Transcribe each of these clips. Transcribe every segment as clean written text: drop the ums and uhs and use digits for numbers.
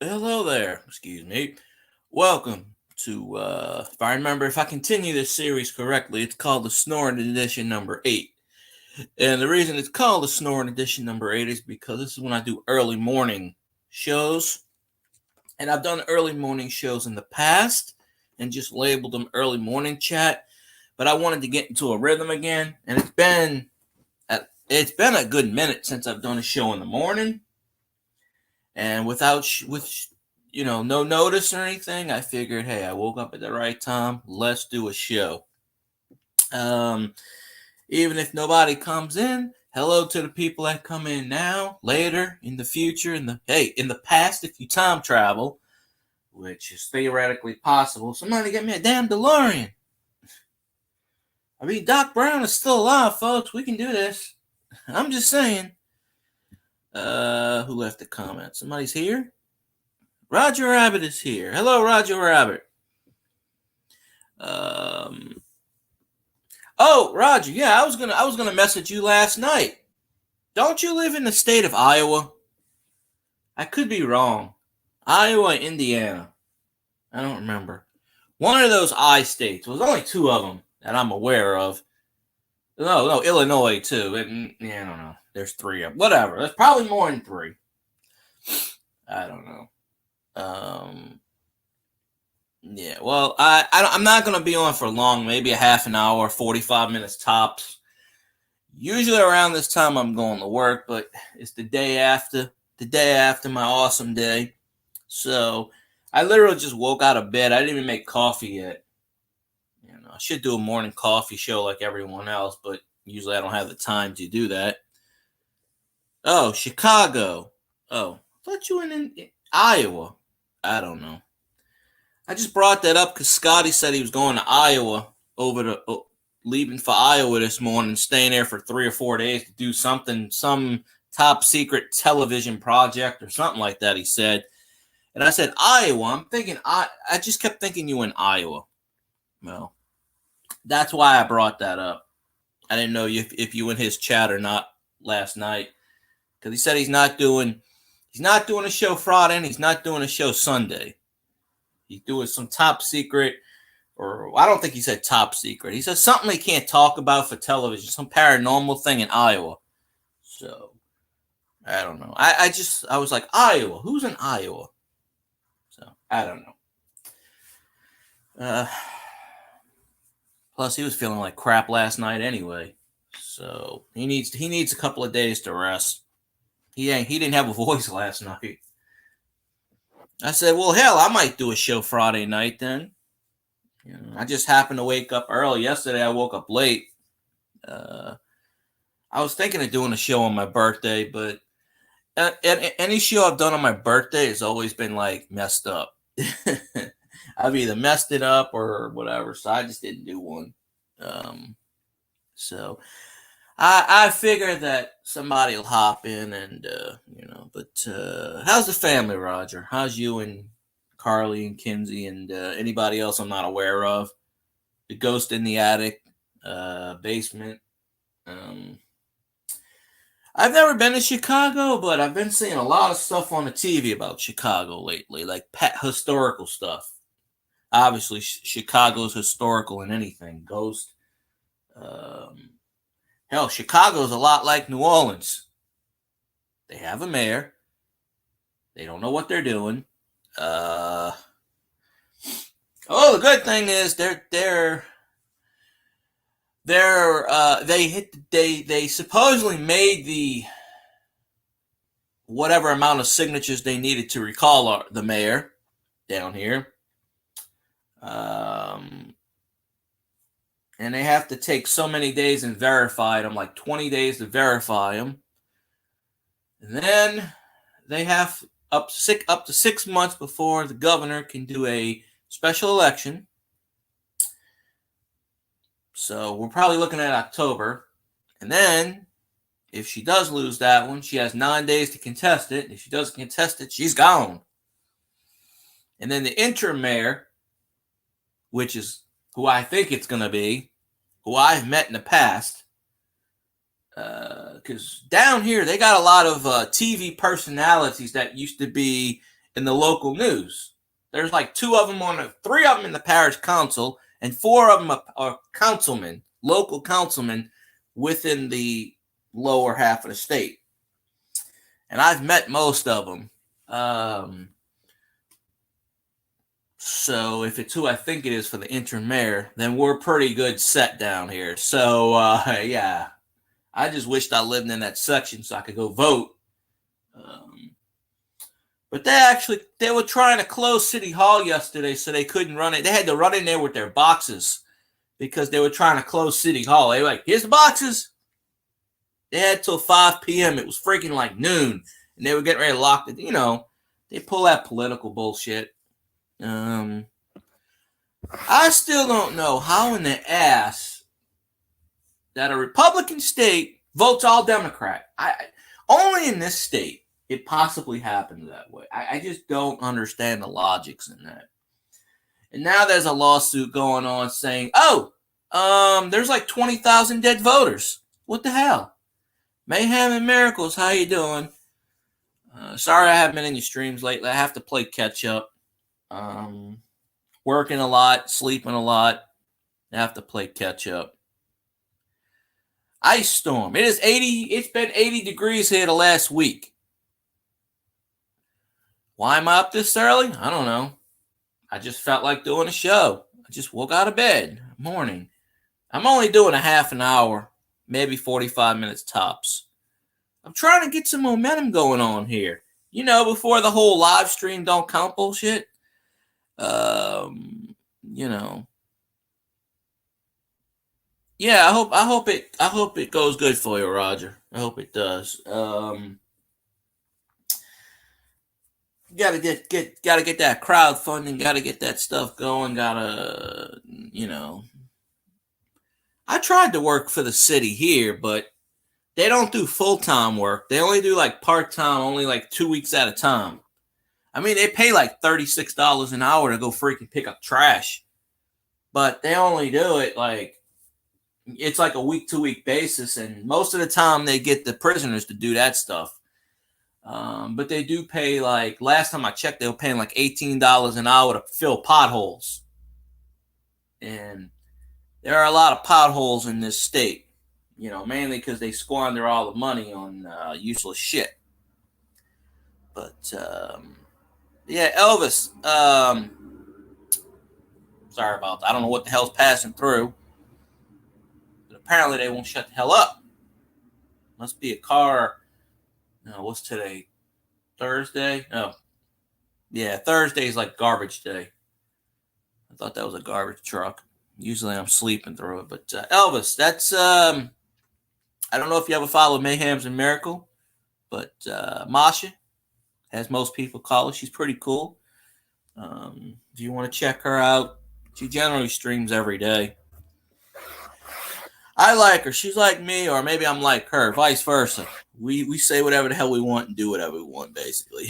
Hello there. Excuse me. Welcome to, if I continue this series correctly, it's called the Snoring Edition number 8. And the reason it's called the Snoring Edition number 8 is because this is when I do early morning shows. And I've done early morning shows in the past and just labeled them early morning chat. But I wanted to get into a rhythm again. And it's been a good minute since I've done a show in the morning. And with no notice or anything, I figured, hey, I woke up at the right time. Let's do a show. Um, Even if nobody comes in, hello to the people that come in now, later, in the future, in the past, if you time travel, which is theoretically possible. Somebody get me a damn DeLorean. I mean, Doc Brown is still alive, folks. We can do this. I'm just saying. Who left a comment? Somebody's here? Roger Rabbit is here. Hello, Roger Rabbit. Um. Oh, Roger. Yeah, I was gonna message you last night. Don't you live in the state of Iowa? I could be wrong. Iowa, Indiana. I don't remember. One of those I states. Well, there's only two of them that I'm aware of. No, Illinois too. Yeah, I don't know. There's three of them. Whatever. There's probably more than three. I don't know. Yeah, well, I'm not going to be on for long, maybe a half an hour, 45 minutes tops. Usually around this time I'm going to work, but it's the day after my awesome day. So I literally just woke out of bed. I didn't even make coffee yet. I should do a morning coffee show like everyone else, but usually I don't have the time to do that. Oh, Chicago. Oh, I thought you were in Iowa. I don't know. I just brought that up because Scotty said he was going to Iowa leaving for Iowa this morning, staying there for 3 or 4 days to do something, some top secret television project or something like that. He said, and I said Iowa. I'm thinking I just kept thinking you were in Iowa. Well, that's why I brought that up. I didn't know if you were in his chat or not last night because he said he's not doing a show Friday and he's not doing a show Sunday. He's doing some top secret, or I don't think he said top secret. He said something he can't talk about for television, some paranormal thing in Iowa. So, I don't know. I was like, Iowa? Who's in Iowa? So, I don't know. Plus, he was feeling like crap last night anyway. So, he needs a couple of days to rest. He didn't have a voice last night. I said, well, hell, I might do a show Friday night then. I just happened to wake up early. Yesterday, I woke up late. I was thinking of doing a show on my birthday, but any show I've done on my birthday has always been like messed up. I've either messed it up or whatever, so I just didn't do one. So I figured that somebody will hop in and but how's the family, Roger? How's you and Carly and Kinsey and anybody else I'm not aware of? The ghost in the attic, basement. I've never been to Chicago, but I've been seeing a lot of stuff on the TV about Chicago lately, like historical stuff. Obviously, Chicago's historical in anything. Ghost. Hell, Chicago's a lot like New Orleans. They have a mayor. They don't know what they're doing. The good thing is they supposedly made the whatever amount of signatures they needed to recall the mayor down here. And they have to take so many days and verify them, like 20 days to verify them. And then they have up to 6 months before the governor can do a special election. So we're probably looking at October. And then, if she does lose that one, she has 9 days to contest it. If she doesn't contest it, she's gone. And then the interim mayor, which is who I think it's going to be, who I've met in the past, because down here they got a lot of TV personalities that used to be in the local news. There's like three of them in the parish council, and four of them are councilmen, local councilmen within the lower half of the state. And I've met most of them. So if it's who I think it is for the interim mayor, then we're pretty good set down here. So, yeah, I just wished I lived in that section so I could go vote. But they were trying to close City Hall yesterday, so they couldn't run it. They had to run in there with their boxes because they were trying to close City Hall. They were like, here's the boxes. They had till 5 p.m. It was freaking like noon, and they were getting ready to lock it. You know, they pull that political bullshit. I still don't know how in the ass that a Republican state votes all Democrat. Only in this state it possibly happened that way. I just don't understand the logics in that. And now there's a lawsuit going on saying, there's like 20,000 dead voters. What the hell? Mayhem and Miracles, how you doing? Sorry I haven't been in your streams lately. I have to play catch up. Working a lot, sleeping a lot. I have to play catch up. Ice storm. It's been 80 degrees here the last week. Why am I up this early? I don't know. I just felt like doing a show. I just woke out of bed. Morning. I'm only doing a half an hour, maybe 45 minutes tops. I'm trying to get some momentum going on here. You know, before the whole live stream don't count bullshit. You know. Yeah, I hope it goes good for you, Roger. I hope it does. Gotta get that crowdfunding, gotta get that stuff going, you know. I tried to work for the city here, but they don't do full-time work. They only do like part-time, only like 2 weeks at a time. I mean, they pay like $36 an hour to go freaking pick up trash. But they only do it like, it's like a week-to-week basis, and most of the time they get the prisoners to do that stuff. But they do pay, like, last time I checked, they were paying like $18 an hour to fill potholes. And there are a lot of potholes in this state, you know, mainly because they squander all the money on useless shit. But, yeah, Elvis, sorry about that. I don't know what the hell's passing through. But apparently they won't shut the hell up. Must be a car. No, what's today? Thursday? Oh. Yeah, Thursday's like garbage day. I thought that was a garbage truck. Usually I'm sleeping through it. But Elvis, that's, I don't know if you ever followed Mayhems and Miracle, but Masha, as most people call her, she's pretty cool. If you want to check her out, she generally streams every day. I like her. She's like me, or maybe I'm like her, vice versa. We say whatever the hell we want and do whatever we want, basically.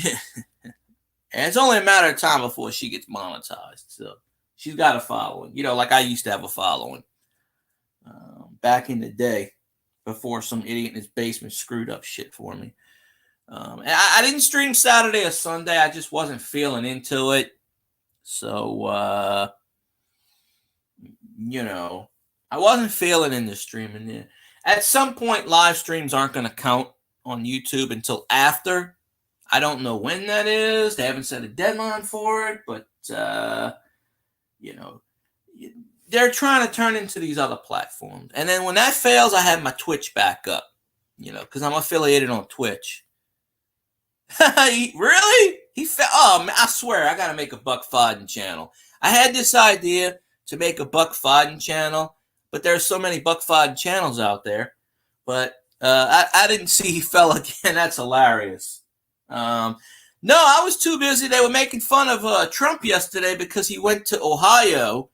And it's only a matter of time before she gets monetized. So she's got a following. You know, like I used to have a following back in the day before some idiot in his basement screwed up shit for me. And I didn't stream Saturday or Sunday. I just wasn't feeling into it. So, you know, I wasn't feeling into streaming. At some point, live streams aren't going to count on YouTube until after. I don't know when that is. They haven't set a deadline for it, but, you know, they're trying to turn into these other platforms. And then when that fails, I have my Twitch back up, you know, because I'm affiliated on Twitch. Really? Oh, man, I swear, I got to make a Buck Fodden channel. I had this idea to make a Buck Fodden channel, but there's so many Buck Fodden channels out there. But I didn't see he fell again. That's hilarious. No, I was too busy. They were making fun of Trump yesterday because he went to Ohio,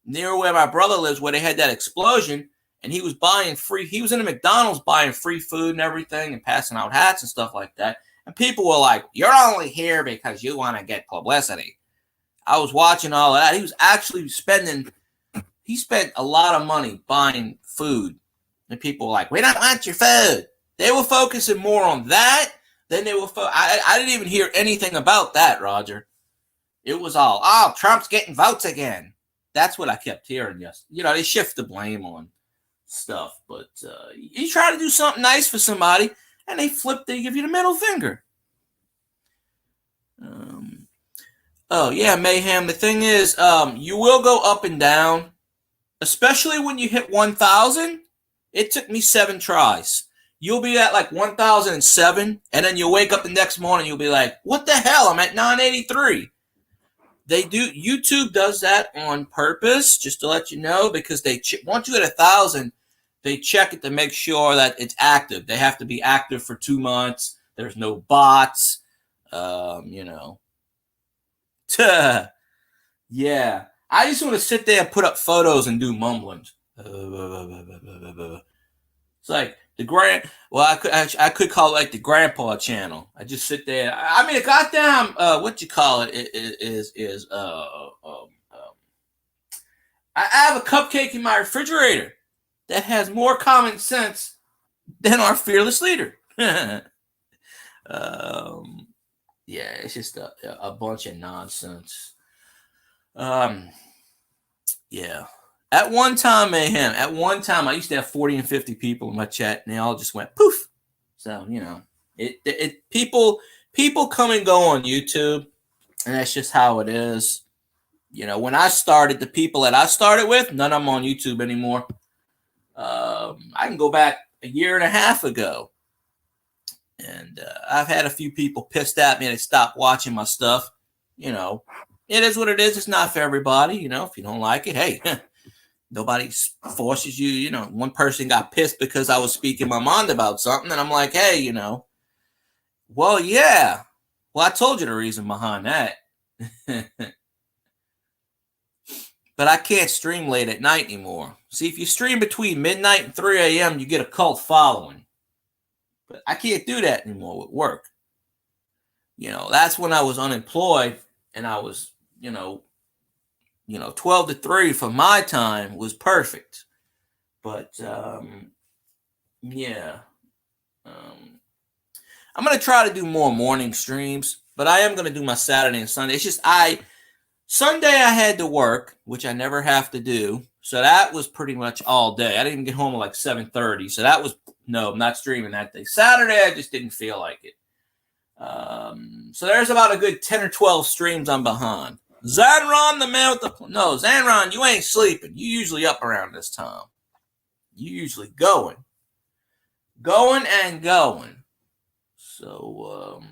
near where my brother lives, where they had that explosion, and he was he was in a McDonald's buying free food and everything and passing out hats and stuff like that. And people were like, you're only here because you want to get publicity. I was watching all of that. He was actually he spent a lot of money buying food. And people were like, we don't want your food. They were focusing more on that Then they were. I didn't even hear anything about that, Roger. It was all, oh, Trump's getting votes again. That's what I kept hearing. Yes, they shift the blame on stuff, but you try to do something nice for somebody, and they give you the middle finger. Oh yeah, Mayhem. The thing is, you will go up and down, especially when you hit 1,000. It took me 7 tries. You'll be at like 1,007, and then you'll wake up the next morning. You'll be like, "What the hell? I'm at 983." YouTube does that on purpose, just to let you know, because once you hit 1,000, they check it to make sure that it's active. They have to be active for 2 months. There's no bots. Yeah. I just want to sit there and put up photos and do mumbling. It's like I could call it like the grandpa channel. I just sit there. I mean, goddamn, what you call it is I have a cupcake in my refrigerator that has more common sense than our fearless leader. Yeah, it's just a bunch of nonsense. Yeah. At one time, Mayhem, I used to have 40 and 50 people in my chat, and they all just went poof. So, people come and go on YouTube, and that's just how it is. When I started, the people that I started with, none of them on YouTube anymore. I can go back a year and a half ago, and I've had a few people pissed at me and they stopped watching my stuff. It is what it is. It's not for everybody. If you don't like it, hey, nobody forces you. One person got pissed because I was speaking my mind about something, and I'm like, hey, well, yeah. Well, I told you the reason behind that. But I can't stream late at night anymore. See, if you stream between midnight and 3 a.m., you get a cult following. But I can't do that anymore with work. That's when I was unemployed, and I was, 12 to 3 for my time was perfect. But, yeah. I'm going to try to do more morning streams, but I am going to do my Saturday and Sunday. It's just Sunday I had to work, which I never have to do. So that was pretty much all day. I didn't get home at like 7:30. So that was, no, I'm not streaming that day. Saturday, I just didn't feel like it. So there's about a good 10 or 12 streams I'm behind. Zanron, the man with the... No, Zanron, you ain't sleeping. You usually up around this time. You usually going. Going and going. So,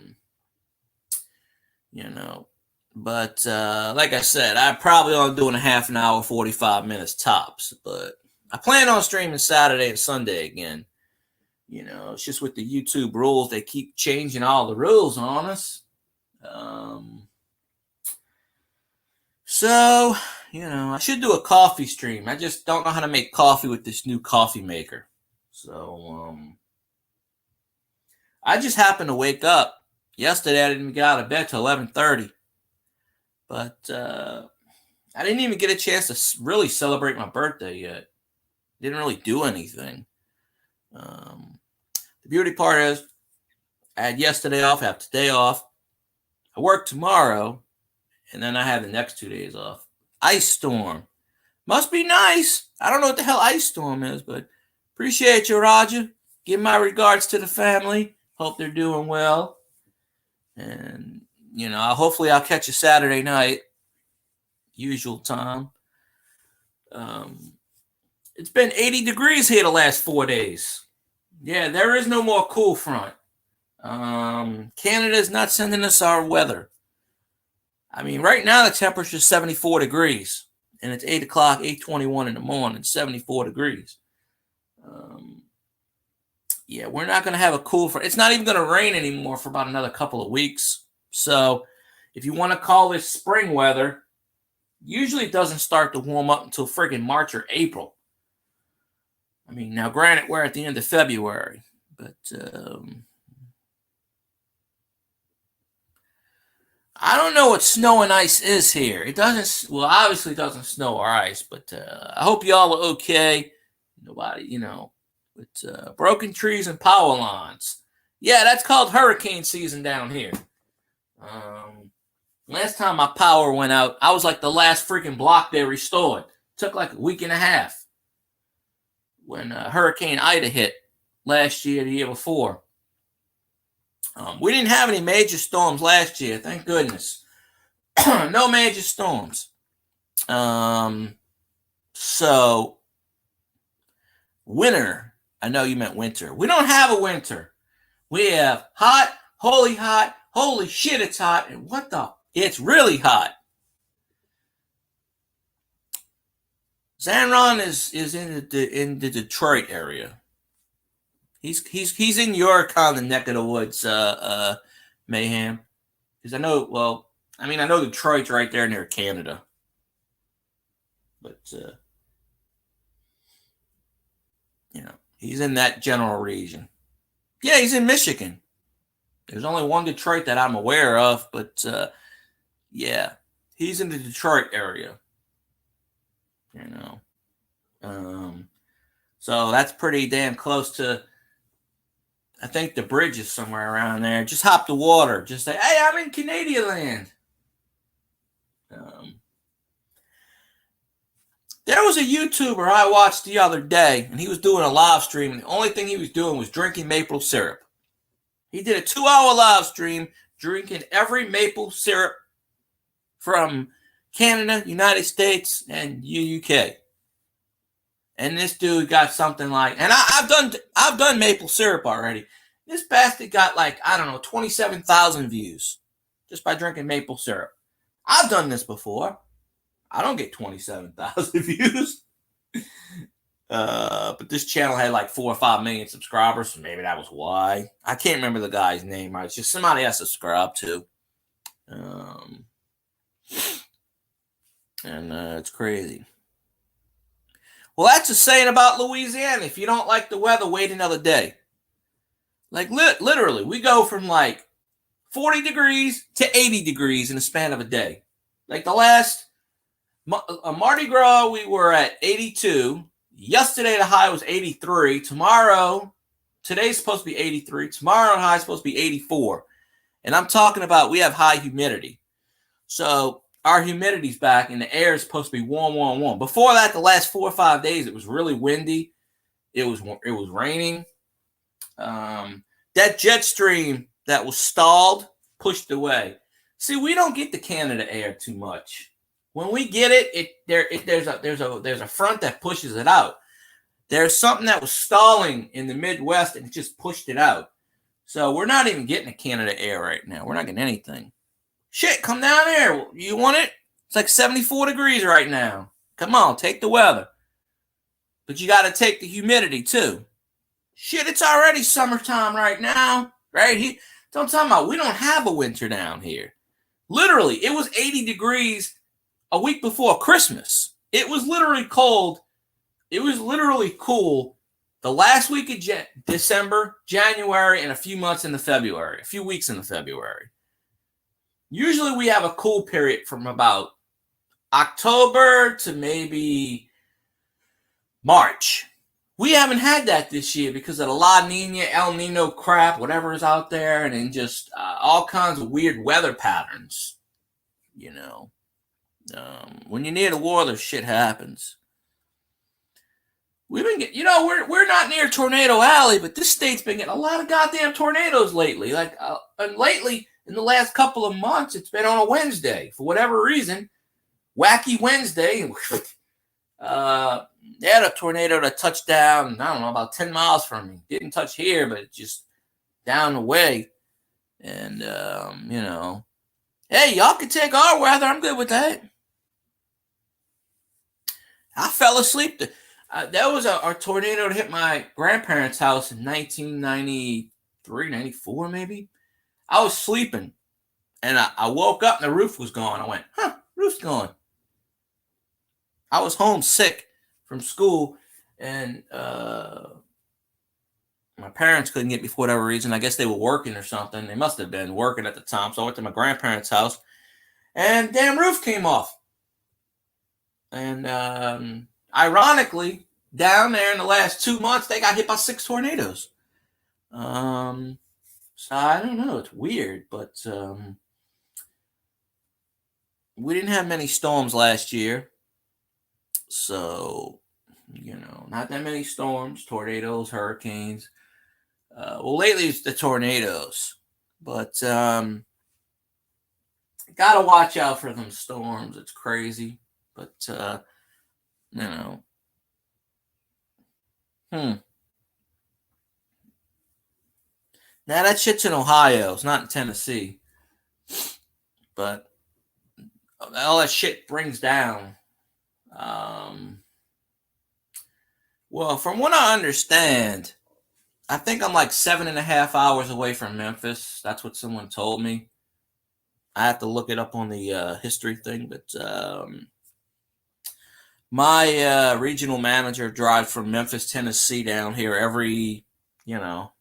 But like I said, I'm probably only doing a half an hour, 45 minutes tops. But I plan on streaming Saturday and Sunday again. It's just with the YouTube rules. They keep changing all the rules on us. So, I should do a coffee stream. I just don't know how to make coffee with this new coffee maker. So, I just happened to wake up. Yesterday, I didn't get out of bed till 11:30. But I didn't even get a chance to really celebrate my birthday yet. Didn't really do anything. The beauty part is I had yesterday off, I have today off. I work tomorrow, and then I have the next 2 days off. Ice storm. Must be nice. I don't know what the hell ice storm is, but appreciate you, Roger. Give my regards to the family. Hope they're doing well. And, hopefully I'll catch you Saturday night. Usual time. It's been 80 degrees here the last 4 days. Yeah, there is no more cool front. Canada's not sending us our weather. I mean, right now the temperature is 74 degrees. And it's 8 o'clock, 8:21 in the morning, 74 degrees. Yeah, we're not going to have a cool front. It's not even going to rain anymore for about another couple of weeks. So if you want to call this spring weather, usually it doesn't start to warm up until friggin' March or April. I mean, now granted, we're at the end of February, but I don't know what snow and ice is here. It doesn't, well, obviously it doesn't snow or ice, but I hope y'all are okay. Nobody, with broken trees and power lines. Yeah, that's called hurricane season down here. Last time my power went out, I was like the last freaking block they restored. Took like a week and a half when Hurricane Ida hit last year, the year before. We didn't have any major storms last year, thank goodness. No major storms. So winter. I know you meant winter. We don't have a winter. We have hot, holy shit, it's hot, and what the? It's really hot. Zanron is in the Detroit area. He's in your kind of neck of the woods, Mayhem. Because I know Detroit's right there near Canada. But he's in that general region. Yeah, he's in Michigan. There's only one Detroit that I'm aware of, but yeah, he's in the Detroit area. So that's pretty damn close to. I think the bridge is somewhere around there. Just hop the water. Just say, "Hey, I'm in Canadian land." There was a YouTuber I watched the other day, and he was doing a live stream, and the only thing he was doing was drinking maple syrup. He did a 2-hour live stream drinking every maple syrup from Canada, United States, and UK. And this dude got something like, and I've done maple syrup already. This bastard got 27,000 views just by drinking maple syrup. I've done this before. I don't get 27,000 views. But this channel had 4 or 5 million subscribers, so maybe that was why. I can't remember the guy's name. Right? It's just somebody I subscribed to. And it's crazy. Well, that's a saying about Louisiana. If you don't like the weather, wait another day. Literally, we go from 40 degrees to 80 degrees in the span of a day. The last Mardi Gras, we were at 82. Yesterday, the high was 83. Today's supposed to be 83. Tomorrow, the high is supposed to be 84. And I'm talking about we have high humidity. So our humidity's back and the air is supposed to be warm. Before that, the last 4 or 5 days, it was really windy. It was raining. That jet stream that was stalled, pushed away. See, we don't get the Canada air too much. When we get it, there's a front that pushes it out. There's something that was stalling in the Midwest and it just pushed it out. So we're not even getting the Canada air right now. We're not getting anything. Shit, come down here. You want it? It's 74 degrees right now. Come on, take the weather. But you got to take the humidity too. Shit, it's already summertime right now. Right here. Don't tell me we don't have a winter down here. Literally, it was 80 degrees a week before Christmas. It was literally cold. It was literally cool the last week of December, January, and a few weeks in the February. Usually we have a cool period from about October to maybe March. We haven't had that this year because of the La Nina, El Nino crap, whatever is out there, and then just all kinds of weird weather patterns. When you're near the water, shit happens. We've been getting, we're not near Tornado Alley, but this state's been getting a lot of goddamn tornadoes lately. And lately, in the last couple of months, it's been on a Wednesday for whatever reason. Wacky Wednesday. They had a tornado that touched down, I don't know, about 10 miles from me. Didn't touch here, but just down the way. And, hey, y'all can take our weather. I'm good with that. I fell asleep. That was a tornado that hit my grandparents' house in 1993, 94 maybe. I was sleeping, and I woke up and the roof was gone. I went, roof's gone. I was homesick from school, and my parents couldn't get me for whatever reason. I guess they were working or something. They must have been working at the time. So I went to my grandparents' house, and damn roof came off. And ironically, down there in the last 2 months, they got hit by 6 tornadoes. So I don't know. It's weird, but we didn't have many storms last year. So, not that many storms, tornadoes, hurricanes. Well, lately it's the tornadoes, but gotta watch out for them storms. It's crazy, but you know, hmm. Now that shit's in Ohio. It's not in Tennessee, but all that shit brings down. Um, well, from what I understand, I think I'm like 7.5 hours away from Memphis. That's what someone told me. I have to look it up on the history thing, but my regional manager drives from Memphis, Tennessee down here every, you know.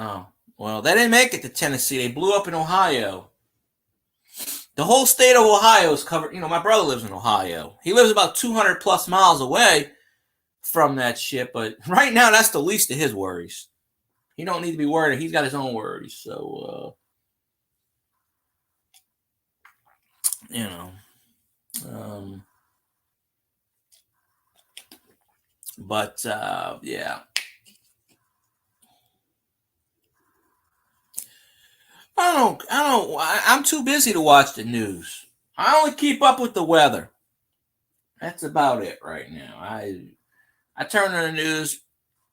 Oh, well, they didn't make it to Tennessee. They blew up in Ohio. The whole state of Ohio is covered. My brother lives in Ohio. He lives about 200 plus miles away from that shit, but right now that's the least of his worries. He don't need to be worried. He's got his own worries. So, you know, um, but yeah. I'm too busy to watch the news. I only keep up with the weather. That's about it right now. I turn on the news.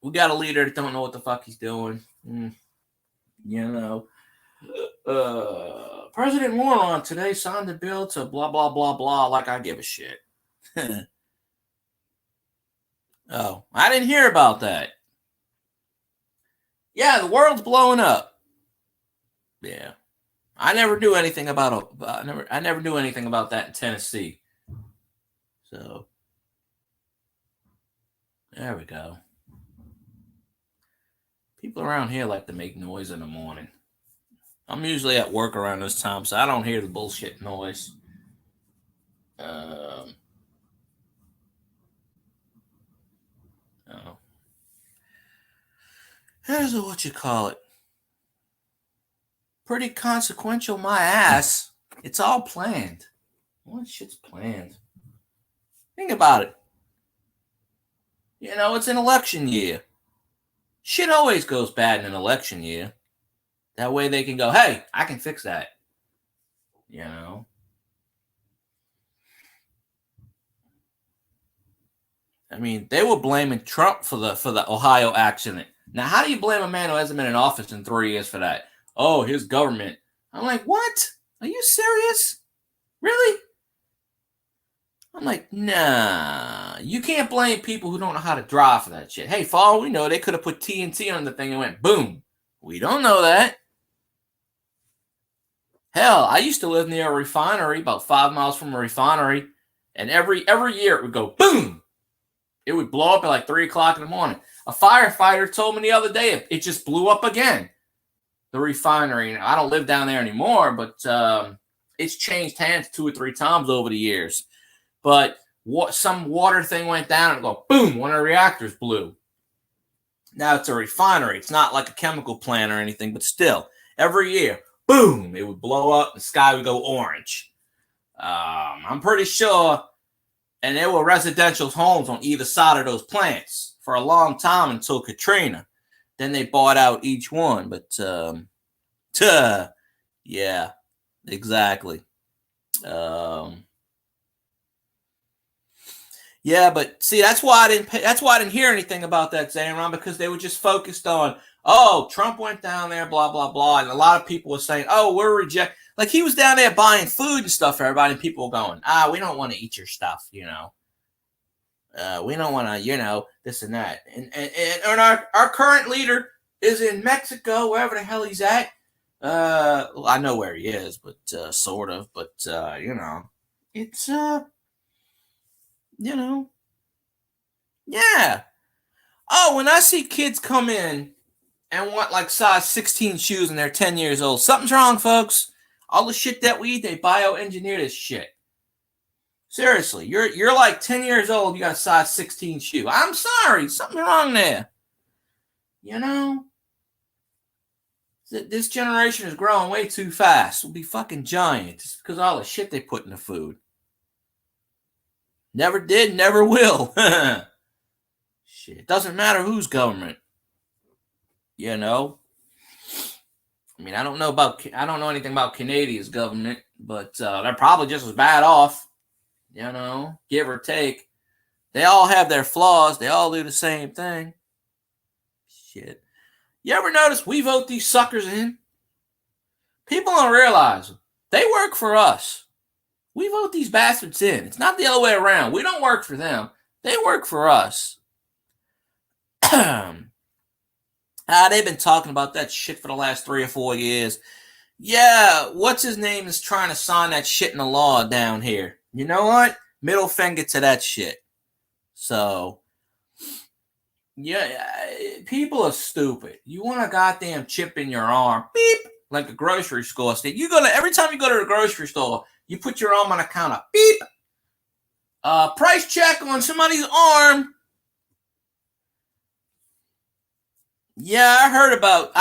We got a leader that don't know what the fuck he's doing. You know, President Moron today signed a bill to blah blah blah blah. Like I give a shit. Oh, I didn't hear about that. Yeah, the world's blowing up. Yeah, I never knew anything about. I never knew anything about that in Tennessee. So there we go. People around here like to make noise in the morning. I'm usually at work around this time, so I don't hear the bullshit noise. Um, oh. Here's what you call it. Pretty consequential, my ass. It's all planned. What shit's planned? Think about it. It's an election year. Shit always goes bad in an election year. That way they can go, hey, I can fix that. I mean, they were blaming Trump for the Ohio accident. Now, how do you blame a man who hasn't been in office in 3 years for that? Oh, his government. I'm like, what? Are you serious? Really? I'm like, nah. You can't blame people who don't know how to drive for that shit. Hey, for all we know, they could have put TNT on the thing and went boom. We don't know that. Hell, I used to live near a refinery, about 5 miles from a refinery, and every year it would go boom. It would blow up at like 3 o'clock in the morning. A firefighter told me the other day it just blew up again. The refinery. I don't live down there anymore, but it's changed hands 2 or 3 times over the years. But some water thing went down and go boom, one of the reactors blew. Now it's a refinery. It's not like a chemical plant or anything, but still, every year, boom, it would blow up. The sky would go orange. I'm pretty sure, and there were residential homes on either side of those plants for a long time until Katrina. Then they bought out each one, but yeah, exactly. Yeah, but see, that's why I didn't hear anything about that, Zayron, because they were just focused on, oh, Trump went down there, blah blah blah, and a lot of people were saying, oh, we're reject. Like he was down there buying food and stuff for everybody, and people were going, we don't want to eat your stuff, we don't want to, this and that. And our current leader is in Mexico, wherever the hell he's at. Well, I know where he is, but sort of. But it's yeah. Oh, when I see kids come in and want like size 16 shoes and they're 10 years old, something's wrong, folks. All the shit that we eat, they bioengineer this shit. Seriously, you're like 10 years old. You got a size 16 shoe. I'm sorry, something wrong there. You know, this generation is growing way too fast. We'll be fucking giants because of all the shit they put in the food. Never did, never will. Shit, doesn't matter whose government. You know, I mean, I don't know anything about Canadia's government, but they're probably just as bad off. You know, give or take. They all have their flaws. They all do the same thing. Shit. You ever notice we vote these suckers in? People don't realize they work for us. We vote these bastards in. It's not the other way around. We don't work for them. They work for us. They've been talking about that shit for the last 3 or 4 years. Yeah, what's his name is trying to sign that shit in the law down here. You know what? Middle finger to that shit. So, yeah, people are stupid. You want a goddamn chip in your arm, beep, like a grocery store. Every time you go to the grocery store, you put your arm on the counter, beep. Price check on somebody's arm. Yeah, I heard about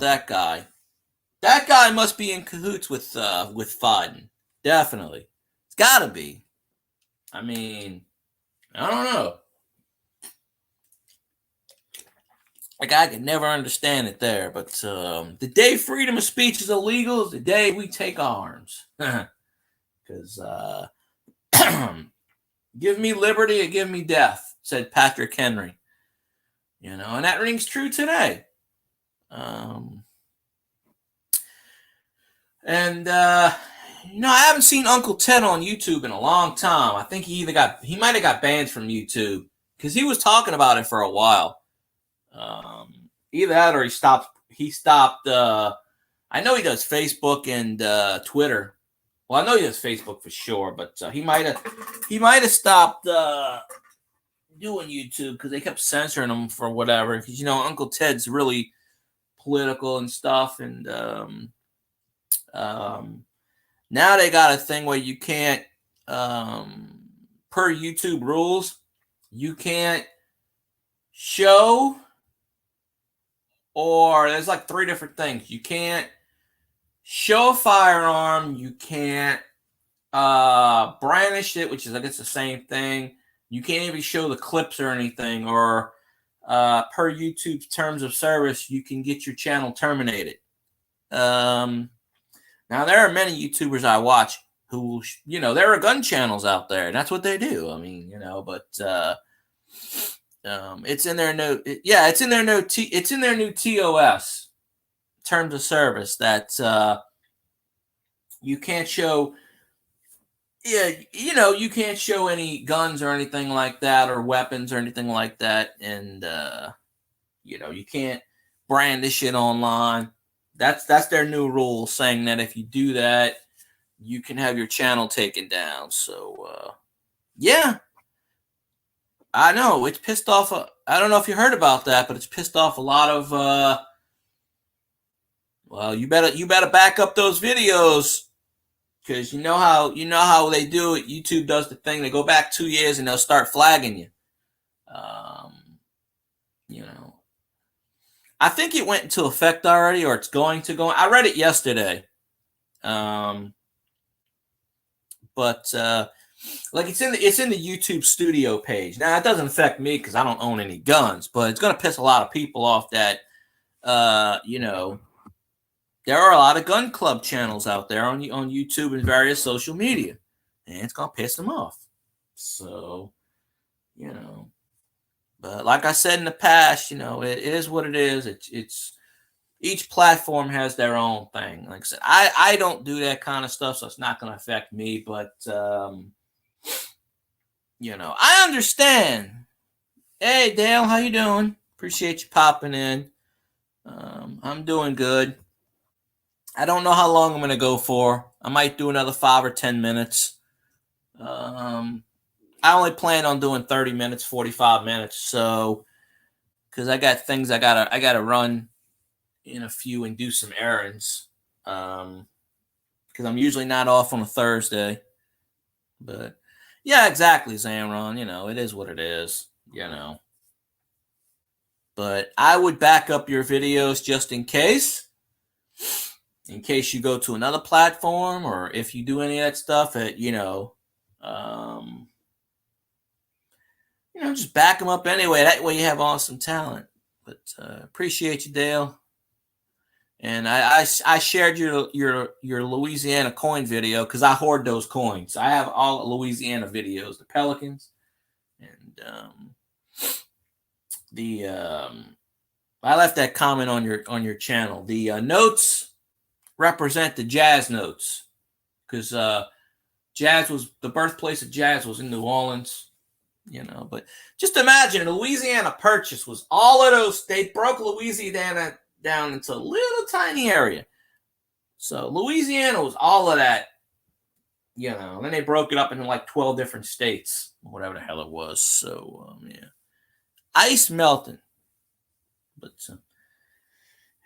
that guy. That guy must be in cahoots with Biden. Definitely, it's got to be. I mean, I don't know. Like, I could never understand it there, but the day freedom of speech is illegal is the day we take arms. Because give me liberty or give me death, said Patrick Henry. You know, and that rings true today. I haven't seen Uncle Ted on YouTube in a long time. I think he might have got banned from YouTube because he was talking about it for a while. Either that or he stopped. I know he does Facebook and Twitter. Well, I know he does Facebook for sure, but he might have stopped doing YouTube because they kept censoring him for whatever. Because Uncle Ted's really political and stuff, and now they got a thing where you can't, per YouTube rules, you can't show, or there's like 3 different things. You can't show a firearm. You can't brandish it, which is, I guess, the same thing. You can't even show the clips or anything, or per YouTube's terms of service, you can get your channel terminated. Now, there are many YouTubers I watch who, there are gun channels out there, and that's what they do. I mean, but it's in their it's in their new TOS, terms of service, that you can't show. Yeah, you can't show any guns or anything like that, or weapons or anything like that, and you can't brandish it online. That's their new rule, saying that if you do that, you can have your channel taken down. So, yeah, I know it's pissed off. I don't know if you heard about that, but it's pissed off a lot of. Well, you better back up those videos, because you know how they do it. YouTube does the thing; they go back 2 years and they'll start flagging you. I think it went into effect already, or it's going to go. I read it yesterday. But like it's in the YouTube Studio page. Now, it doesn't affect me because I don't own any guns, but it's going to piss a lot of people off that there are a lot of gun club channels out there on YouTube and various social media, and it's going to piss them off. So, but like I said in the past, it is what it is. It's each platform has their own thing. Like I said, I don't do that kind of stuff, so it's not going to affect me. But I understand. Hey, Dale, how you doing? Appreciate you popping in. I'm doing good. I don't know how long I'm going to go for. I might do another 5 or 10 minutes. I only plan on doing 30 minutes, 45 minutes. So, because I got things I gotta run in a few and do some errands. Because I'm usually not off on a Thursday. But Yeah, exactly, Zamron. It is what it is. But I would back up your videos just in case you go to another platform, or if you do any of that stuff um, just back them up anyway. That way you have awesome talent. But appreciate you, Dale. And I shared your Louisiana coin video because I hoard those coins. I have all Louisiana videos, the Pelicans, and the I left that comment on your channel. The notes represent the jazz notes because jazz was the birthplace of jazz was in New Orleans. But just imagine Louisiana Purchase was all of those. They broke Louisiana down into a little tiny area. So Louisiana was all of that, Then they broke it up into like 12 different states, whatever the hell it was. So yeah, ice melting. But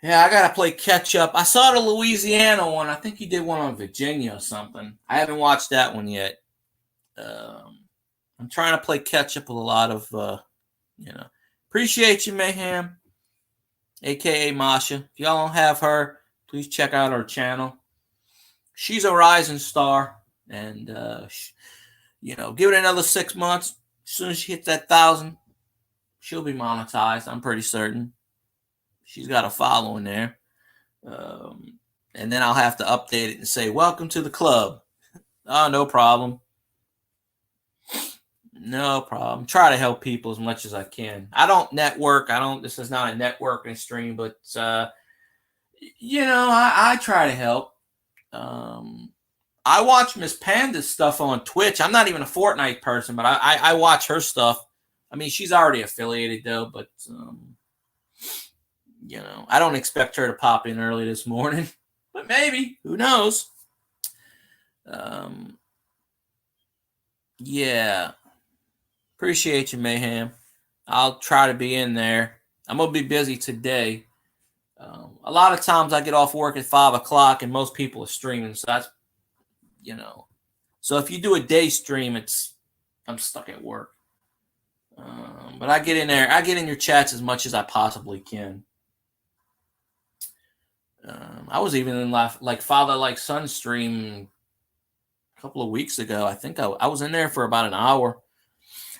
yeah, I gotta play catch up. I saw the Louisiana one. I think he did one on Virginia or something. I haven't watched that one yet. I'm trying to play catch up with a lot of, Appreciate you, Mayhem, aka Masha. If y'all don't have her, please check out her channel. She's a rising star, and give it another 6 months. As soon as she hits that 1,000, she'll be monetized. I'm pretty certain. She's got a following there, and then I'll have to update it and say, "Welcome to the club." Oh, no problem. No problem. Try to help people as much as I can. I don't network. This is not a networking stream, but I try to help. I watch Miss Panda's stuff on Twitch. I'm not even a Fortnite person, but I watch her stuff. I mean, she's already affiliated though, but I don't expect her to pop in early this morning, but maybe. Who knows? Yeah. Appreciate you, Mayhem. I'll try to be in there. I'm going to be busy today. A lot of times I get off work at 5 o'clock and most people are streaming. So that's, So if you do a day stream, I'm stuck at work. But I get in there. I get in your chats as much as I possibly can. I was even in like Father Like Son stream a couple of weeks ago. I think I was in there for about an hour.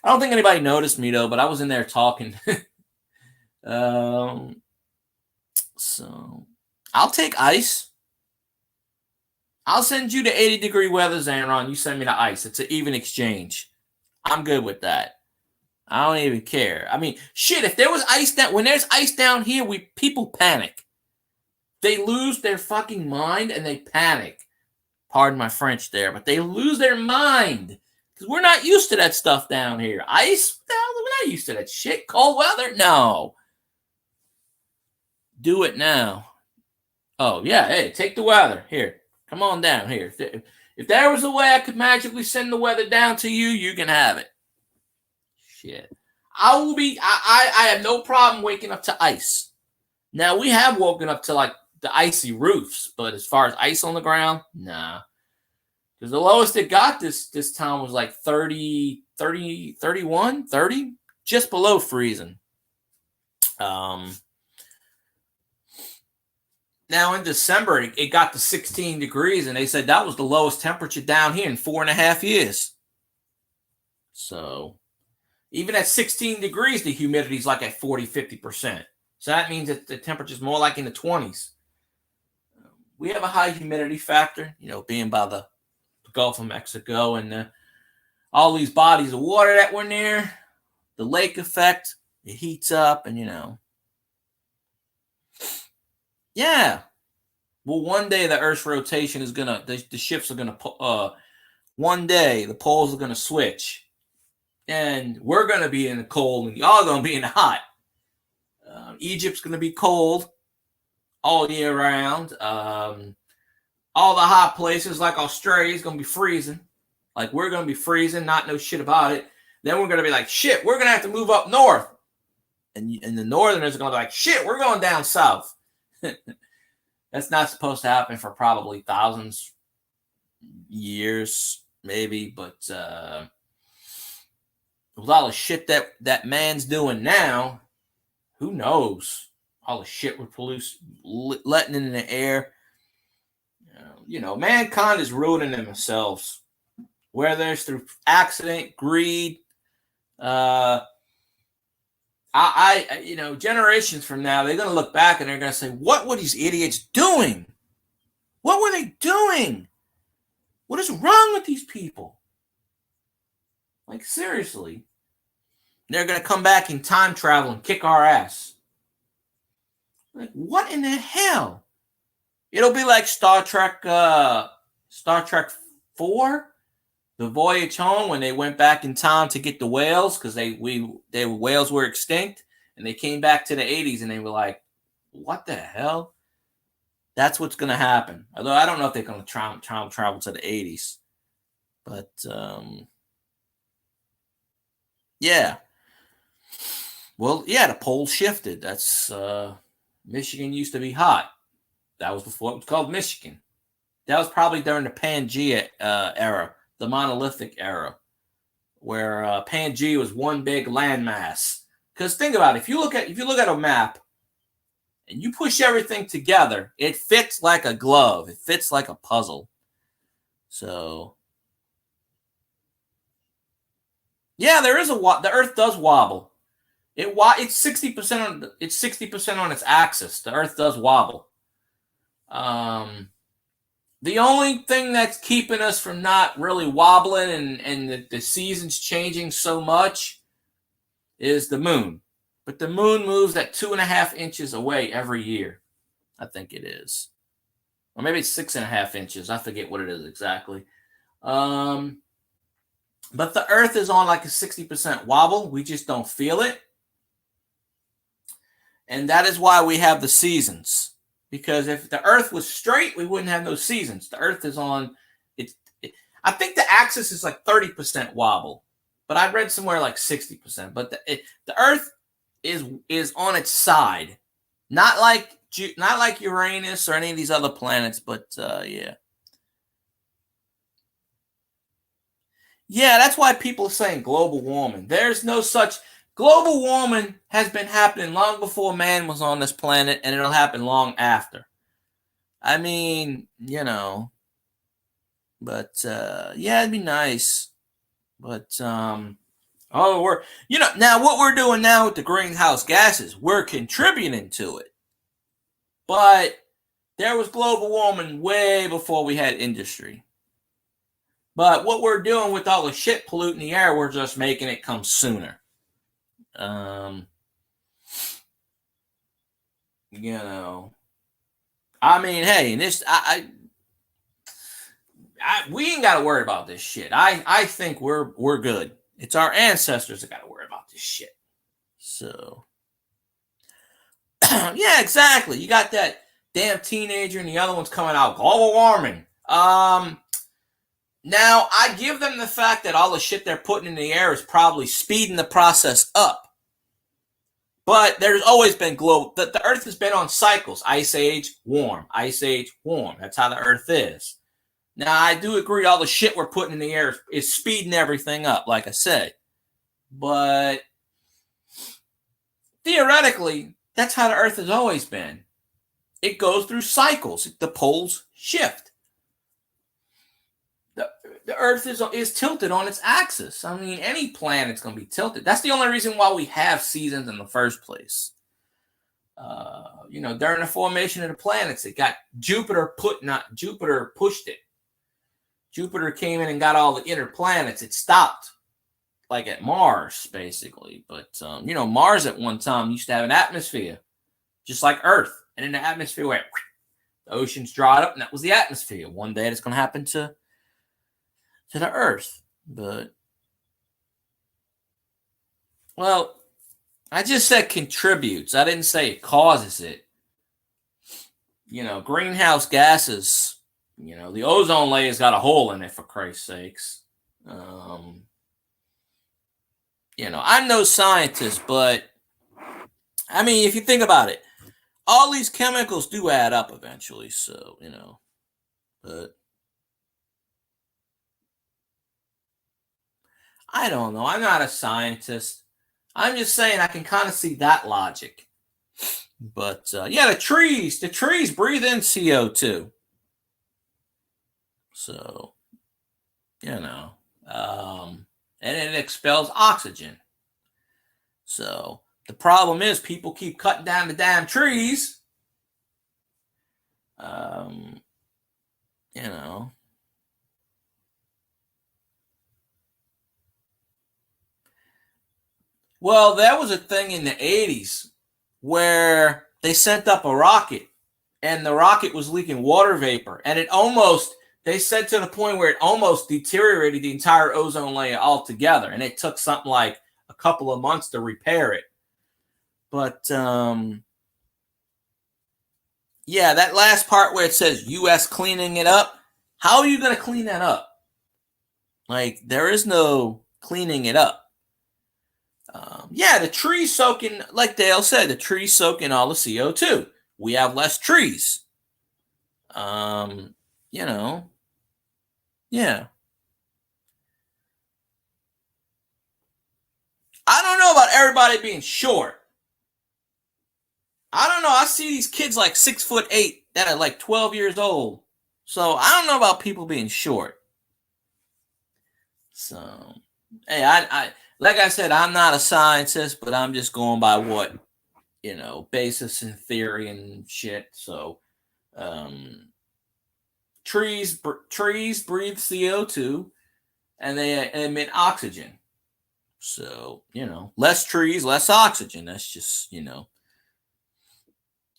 I don't think anybody noticed me though, but I was in there talking. So I'll take ice. I'll send you the 80-degree weather, Xanron. You send me the ice. It's an even exchange. I'm good with that. I don't even care. I mean, shit, if there was ice down, when there's ice down here, people panic. They lose their fucking mind and they panic. Pardon my French there, but they lose their mind. Because we're not used to that stuff down here. Ice? We're not used to that shit. Cold weather? No. Do it now. Oh, yeah. Hey, take the weather. Here. Come on down here. If there was a way I could magically send the weather down to you, you can have it. Shit. I have no problem waking up to ice. Now, we have woken up to like the icy roofs, but as far as ice on the ground, nah. Because the lowest it got this time was like 30, 31, 30, just below freezing. Now in December, it got to 16 degrees, and they said that was the lowest temperature down here in 4.5 years. So even at 16 degrees, the humidity is like at 40, 50%. So that means that the temperature is more like in the 20s. We have a high humidity factor, being by the Gulf of Mexico and all these bodies of water that we're near, the lake effect, it heats up and, yeah. Well, one day the Earth's rotation is the shifts are gonna, one day the poles are gonna switch, and we're gonna be in the cold, and y'all gonna be in the hot. Egypt's gonna be cold all year round. All the hot places like Australia is gonna be freezing. Like we're gonna be freezing, not know shit about it. Then we're gonna be like, shit, we're gonna have to move up north, and the northerners are gonna be like, shit, we're going down south. That's not supposed to happen for probably thousands years, maybe, but with all the shit that man's doing now, who knows? All the shit we're letting in the air. Mankind is ruining themselves, whether it's through accident, greed. Generations from now, they're going to look back and they're going to say, what were these idiots doing? What were they doing? What is wrong with these people? Like, seriously. They're going to come back in time travel and kick our ass. Like, what in the hell? It'll be like Star Trek 4, The Voyage Home, when they went back in time to get the whales because whales were extinct, and they came back to the 80s and they were like, what the hell? That's what's going to happen. Although I don't know if they're going to travel to the 80s. But, yeah. Well, yeah, the poles shifted. That's, Michigan used to be hot. That was before it was called Michigan. That was probably during the Pangea era, the monolithic era, where Pangea was one big landmass. Because think about it, if you look at a map and you push everything together, it fits like a glove. It fits like a puzzle. So, yeah, there is the Earth does wobble. It's 60% on its axis. The Earth does wobble. The only thing that's keeping us from not really wobbling and the seasons changing so much is the moon. But the moon moves at 2.5 inches away every year. I think it is. Or maybe it's 6.5 inches. I forget what it is exactly. But the Earth is on like a 60% wobble. We just don't feel it. And that is why we have the seasons. Because if the Earth was straight, we wouldn't have no seasons. The Earth is on, I think the axis is like 30% wobble. But I read somewhere like 60%. But the Earth is on its side. Not like Uranus or any of these other planets, but yeah. Yeah, that's why people are saying global warming. There's no such... Global warming has been happening long before man was on this planet, and it'll happen long after. I mean, but yeah, it'd be nice. But now what we're doing now with the greenhouse gases, we're contributing to it. But there was global warming way before we had industry. But what we're doing with all the shit polluting the air, we're just making it come sooner. I mean, hey, this we ain't got to worry about this shit. I think we're good. It's our ancestors that got to worry about this shit. So, yeah, exactly. You got that damn teenager, and the other one's coming out global warming. Now, I give them the fact that all the shit they're putting in the air is probably speeding the process up. But there's always been global... The Earth has been on cycles. Ice Age, warm. Ice Age, warm. That's how the Earth is. Now, I do agree all the shit we're putting in the air is speeding everything up, like I said. But theoretically, that's how the Earth has always been. It goes through cycles. The poles shift. The Earth is tilted on its axis. I mean, any planet's going to be tilted. That's the only reason why we have seasons in the first place. During the formation of the planets, it got Jupiter pushed it. Jupiter came in and got all the inner planets. It stopped, like at Mars, basically. But Mars at one time used to have an atmosphere, just like Earth. And in the atmosphere where the oceans dried up, and that was the atmosphere. One day it's going to happen to the Earth. But, well, I just said contributes. I didn't say it causes it. Greenhouse gases, the ozone layer's got a hole in it, for Christ's sakes. I'm no scientist, but, I mean, if you think about it, all these chemicals do add up eventually, so, but I don't know. I'm not a scientist. I'm just saying I can kind of see that logic. But yeah, the trees breathe in CO2. So, you know, and it expels oxygen. So the problem is people keep cutting down the damn trees. Um, you know, well, that was a thing in the 80s where they sent up a rocket and the rocket was leaking water vapor. And they said to the point where it almost deteriorated the entire ozone layer altogether. And it took something like a couple of months to repair it. But yeah, that last part where it says U.S. cleaning it up, how are you going to clean that up? Like, there is no cleaning it up. Yeah, the trees soaking, like Dale said, the trees soaking all the CO2. We have less trees. Um, you know, yeah. I don't know about everybody being short. I don't know. I see these kids like 6'8" that are like 12 years old. So I don't know about people being short. So, hey, I like I said, I'm not a scientist, but I'm just going by what, basis in theory and shit. So, um, trees breathe CO2 and they emit oxygen. So, less trees, less oxygen. That's just, yeah,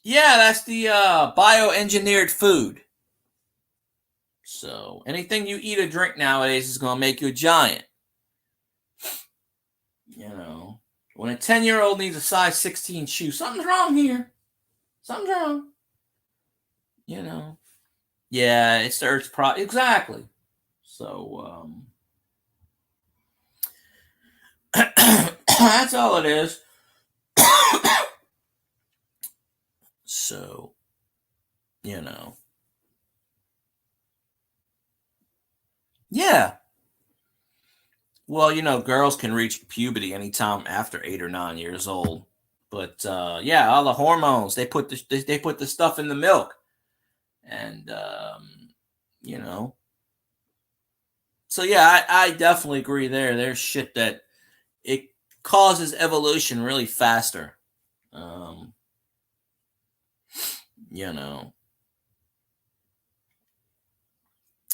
that's the bioengineered food. So anything you eat or drink nowadays is going to make you a giant. When a 10-year-old needs a size 16 shoe, something's wrong here. Something's wrong. Yeah, it's the Earth's exactly. So that's all it is. So, yeah. Well, girls can reach puberty anytime after 8 or 9 years old. But yeah, all the hormones they put the stuff in the milk, and you know. So yeah, I definitely agree there. There's shit that it causes evolution really faster. Um, you know,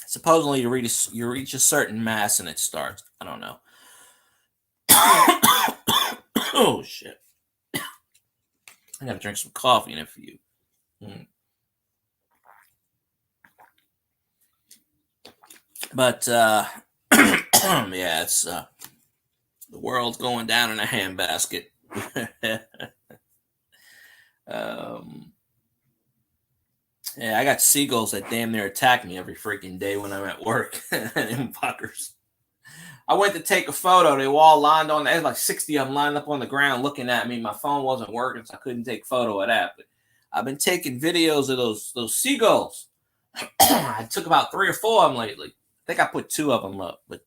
supposedly you reach a certain mass and it starts. I don't know. Oh shit! I gotta drink some coffee in a few. But yeah, it's the world's going down in a handbasket. um, yeah, I got seagulls that damn near attack me every freaking day when I'm at work. Them fuckers. I went to take a photo. They were all lined on. There's like 60 of them lined up on the ground looking at me. My phone wasn't working, so I couldn't take a photo of that. But I've been taking videos of those seagulls. I took about 3 or 4 of them lately. I think I put 2 of them up, but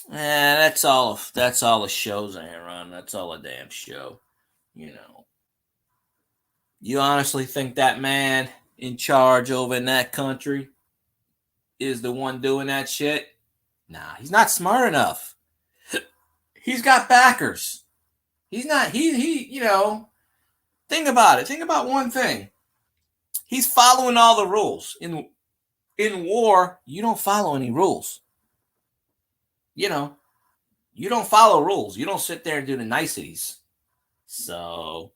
that's all. That's all the shows I run. That's all a damn show. You honestly think that man in charge over in that country is the one doing that shit? Nah, he's not smart enough. He's got backers. He's not. Think about it. Think about one thing. He's following all the rules. In war, you don't follow any rules. You don't follow rules. You don't sit there and do the niceties. So,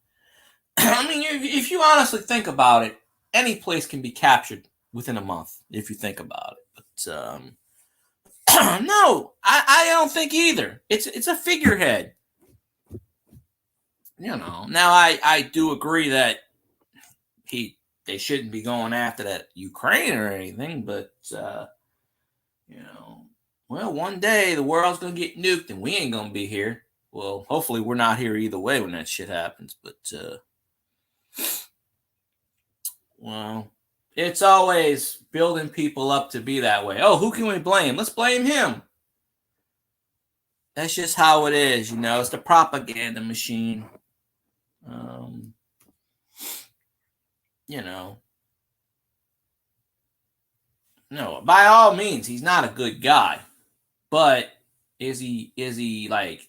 I mean, if you honestly think about it, any place can be captured within a month if you think about it. But no, I don't think either. It's a figurehead. Now I do agree that they shouldn't be going after that Ukraine or anything, but well, one day the world's gonna get nuked and we ain't gonna be here. Well, hopefully we're not here either way when that shit happens. But well, It's always building people up to be that way. Oh, who can we blame? Let's blame him. That's just how it is, you know. It's the propaganda machine. Um, you know, no, by all means, he's not a good guy. But is he like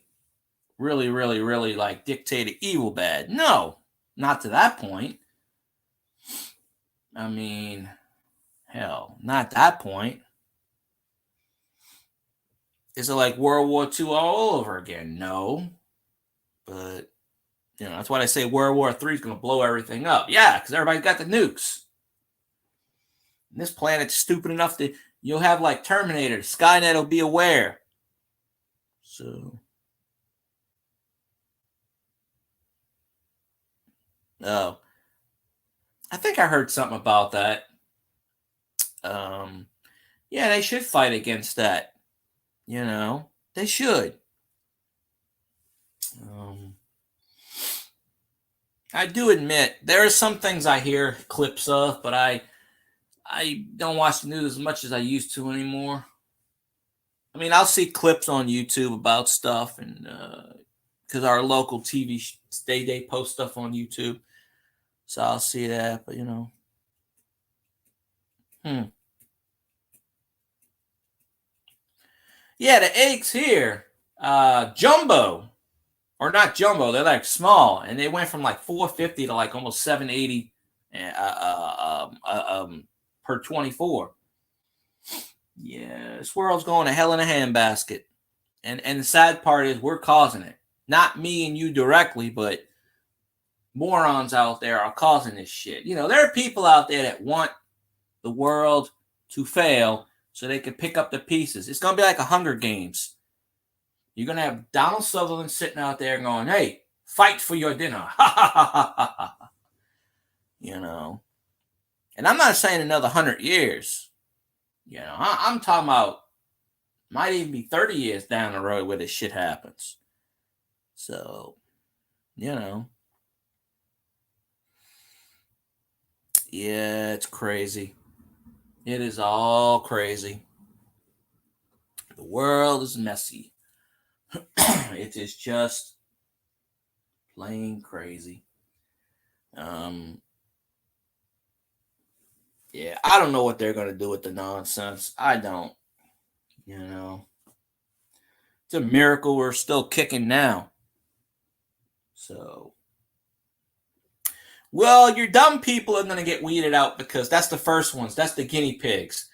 really, really, really like dictated evil bad? No, not to that point. I mean, hell, not that point. Is it like World War II all over again? No, but that's why they say World War III is going to blow everything up. Yeah, because everybody got the nukes. And this planet's stupid enough that you'll have like Terminator. Skynet will be aware. So, oh, I think I heard something about that. Um, yeah, they should fight against that. They should. Um, I do admit there are some things I hear clips of, but I don't watch the news as much as I used to anymore. I mean, I'll see clips on YouTube about stuff, and because our local TV they post stuff on YouTube, so I'll see that. But yeah, the eggs here, jumbo or not jumbo, they're like small, and they went from like 450 to like almost 780 per 24. Yeah, this world's going to hell in a handbasket. And the sad part is we're causing it. Not me and you directly, but morons out there are causing this shit. There are people out there that want the world to fail so they can pick up the pieces. It's going to be like a Hunger Games. You're going to have Donald Sutherland sitting out there going, hey, fight for your dinner. Ha ha ha ha ha. And I'm not saying another 100 years. I'm talking about might even be 30 years down the road where this shit happens. So, yeah, it's crazy. It is all crazy. The world is messy. It is just plain crazy. Yeah, I don't know what they're going to do with the nonsense. I don't. It's a miracle we're still kicking now. So, well, your dumb people are going to get weeded out because that's the first ones. That's the guinea pigs.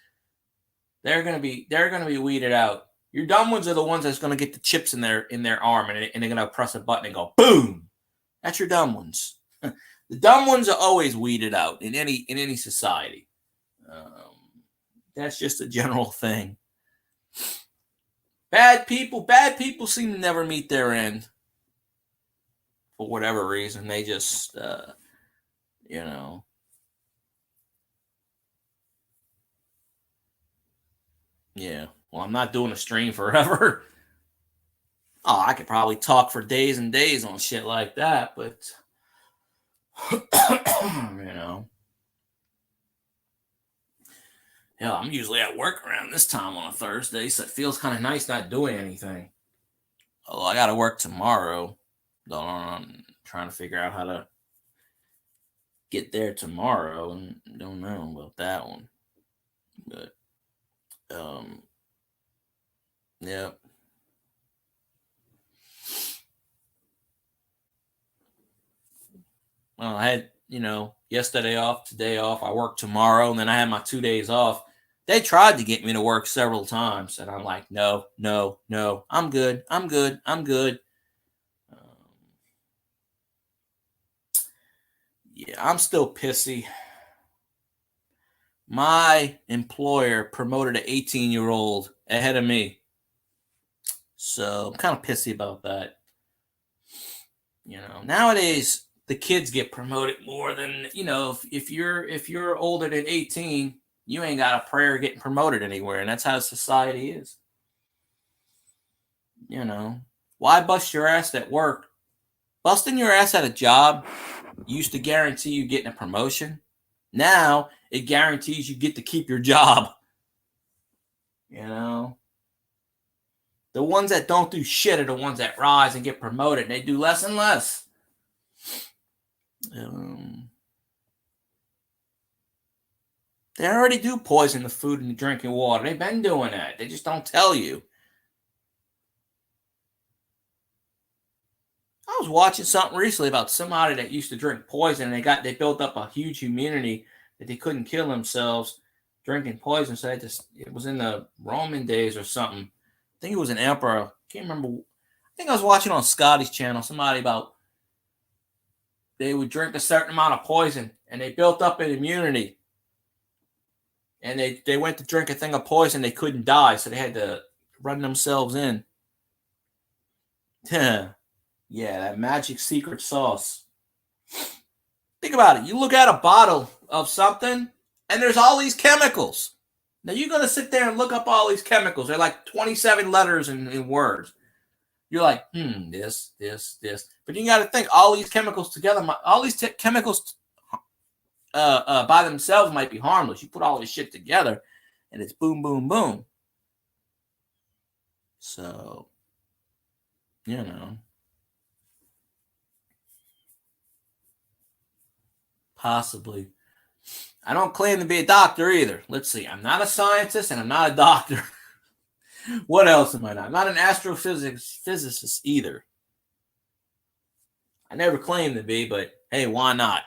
They're going to be weeded out. Your dumb ones are the ones that's going to get the chips in their arm and they're going to press a button and go boom. That's your dumb ones. The dumb ones are always weeded out in any society. That's just a general thing. Bad people seem to never meet their end for whatever reason. They just, Yeah, well, I'm not doing a stream forever. Oh, I could probably talk for days and days on shit like that, but Yeah, I'm usually at work around this time on a Thursday, so it feels kind of nice not doing anything. Oh, I got to work tomorrow. I'm trying to figure out how to get there tomorrow, and don't know about that one. But, yeah. Well, I had, yesterday off, today off. I work tomorrow, and then I had my 2 days off. They tried to get me to work several times, and I'm like, no, no, no. I'm good. I'm good. I'm good. Yeah, I'm still pissy. My employer promoted an 18-year-old ahead of me. So I'm kind of pissy about that. Nowadays the kids get promoted more than if you're older than 18, you ain't got a prayer getting promoted anywhere, and that's how society is. Why bust your ass at work? Busting your ass at a job used to guarantee you getting a promotion. Now it guarantees you get to keep your job. You know, the ones that don't do shit are the ones that rise and get promoted. They do less and less. They already do poison the food and the drinking water. They've been doing that. They just don't tell you. I was watching something recently about somebody that used to drink poison, and they built up a huge immunity that they couldn't kill themselves drinking poison. So it was in the Roman days or something. I think it was an emperor. I can't remember. I think I was watching on Scotty's channel somebody about they would drink a certain amount of poison and they built up an immunity. And they went to drink a thing of poison, they couldn't die, so they had to run themselves in. Yeah, that magic secret sauce. Think about it. You look at a bottle of something, and there's all these chemicals. Now, you're going to sit there and look up all these chemicals. They're like 27 letters in words. You're like, this. But you got to think, all these chemicals together, all these chemicals by themselves might be harmless. You put all this shit together, and it's boom, boom, boom. So, you know, possibly. I don't claim to be a doctor either. Let's see. I'm not a scientist, and I'm not a doctor. What else am I not? I'm not an astrophysicist either. I never claimed to be, but hey, why not?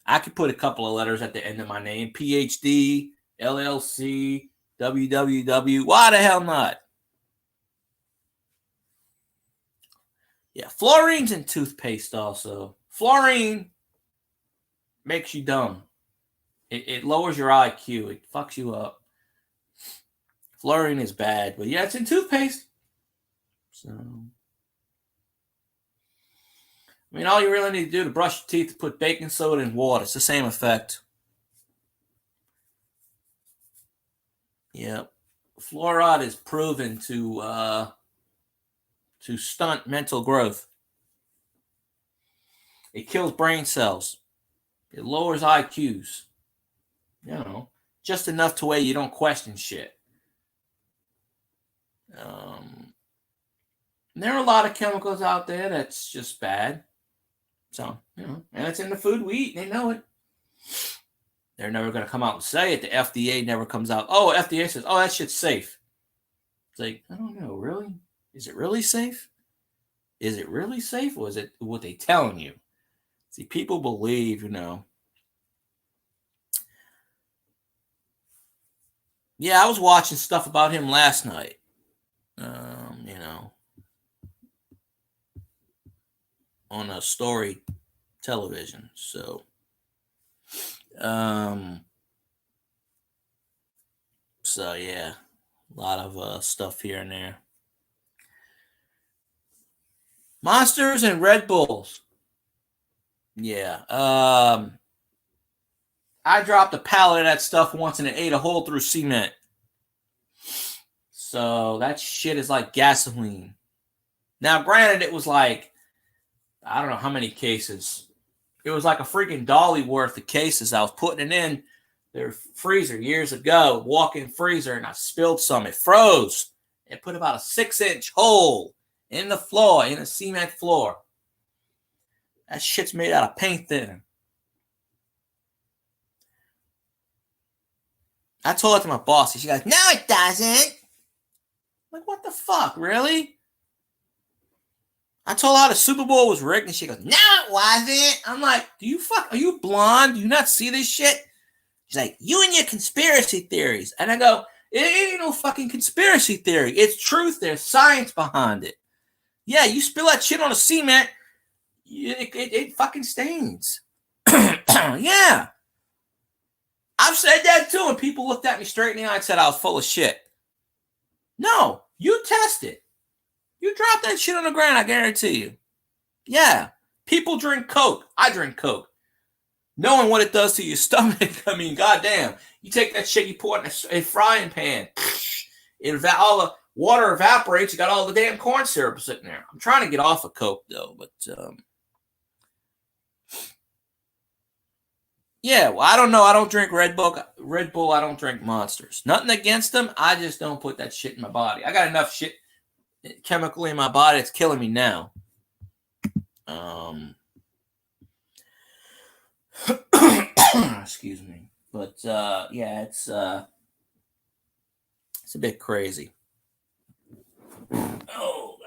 I could put a couple of letters at the end of my name. PhD, LLC, WWW. Why the hell not? Yeah, fluorine's in toothpaste also. Fluorine makes you dumb. It lowers your IQ. It fucks you up. Fluorine is bad. But yeah, it's in toothpaste. So, I mean, all you really need to do to brush your teeth is put baking soda and water. It's the same effect. Yep. Fluoride is proven to stunt mental growth. It kills brain cells. It lowers IQs. You know, just enough to where you don't question shit. There are a lot of chemicals out there that's just bad. So, you know, and it's in the food we eat. They know it. They're never going to come out and say it. The FDA never comes out. Oh, FDA says, oh, that shit's safe. It's like, I don't know, really? Is it really safe? Is it really safe, or is it what they telling you? See, people believe, you know. Yeah, I was watching stuff about him last night. You know, on a story television. So, yeah, a lot of stuff here and there. Monsters and Red Bulls. Yeah. I dropped a pallet of that stuff once and it ate a hole through cement. So that shit is like gasoline. Now, granted, it was like, I don't know how many cases. It was like a freaking dolly worth of cases. I was putting it in their freezer years ago, walk-in freezer, and I spilled some. It froze. It put about a 6-inch hole in the floor, in the cement floor. That shit's made out of paint thinner. I told it to my boss. She goes, no, it doesn't. I'm like, what the fuck, really? I told her the Super Bowl was rigged, and she goes, no, it wasn't. I'm like, are you blonde? Do you not see this shit? She's like, you and your conspiracy theories. And I go, it ain't no fucking conspiracy theory. It's truth. There's science behind it. Yeah, you spill that shit on the cement, it fucking stains. Yeah. I've said that too, and people looked at me straight in the eye and said I was full of shit. No, you test it. You drop that shit on the ground, I guarantee you. Yeah. People drink Coke. I drink Coke. Knowing what it does to your stomach, I mean, goddamn. You take that shit, you pour it in a frying pan. All the water evaporates. You got all the damn corn syrup sitting there. I'm trying to get off of Coke, though. But, Yeah, well, I don't know. I don't drink Red Bull. Red Bull. I don't drink Monsters. Nothing against them. I just don't put that shit in my body. I got enough shit chemically in my body. It's killing me now. Excuse me. But yeah, it's a bit crazy. Oh,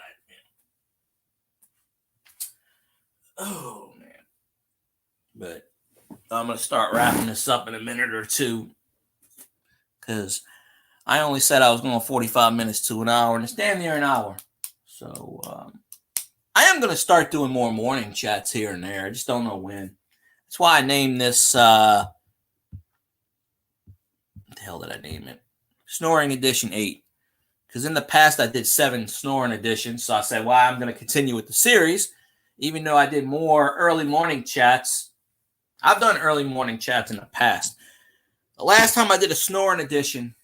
oh man. But I'm gonna start wrapping this up in a minute or two, because I only said I was going 45 minutes to an hour, and it's damn near an hour. So I am gonna start doing more morning chats here and there. I just don't know when. That's why I named this. What the hell did I name it? Snoring Edition 8. Because in the past I did 7 Snoring Editions, so I said, well, I'm going to continue with the series, even though I did more early morning chats. I've done early morning chats in the past. The last time I did a Snoring Edition,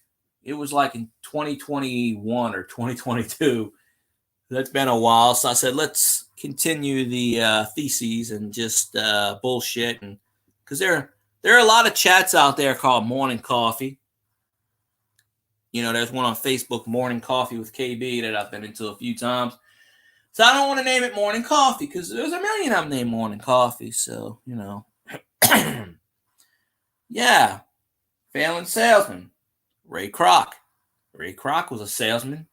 it was like in 2021 or 2022. That's been a while, so I said, let's continue the theses and just bullshit. And because there are a lot of chats out there called Morning Coffee. You know, there's one on Facebook, Morning Coffee with KB, that I've been into a few times. So I don't want to name it Morning Coffee because there's a million of them named Morning Coffee. So, you know. Yeah. Failing salesman. Ray Kroc. Ray Kroc was a salesman.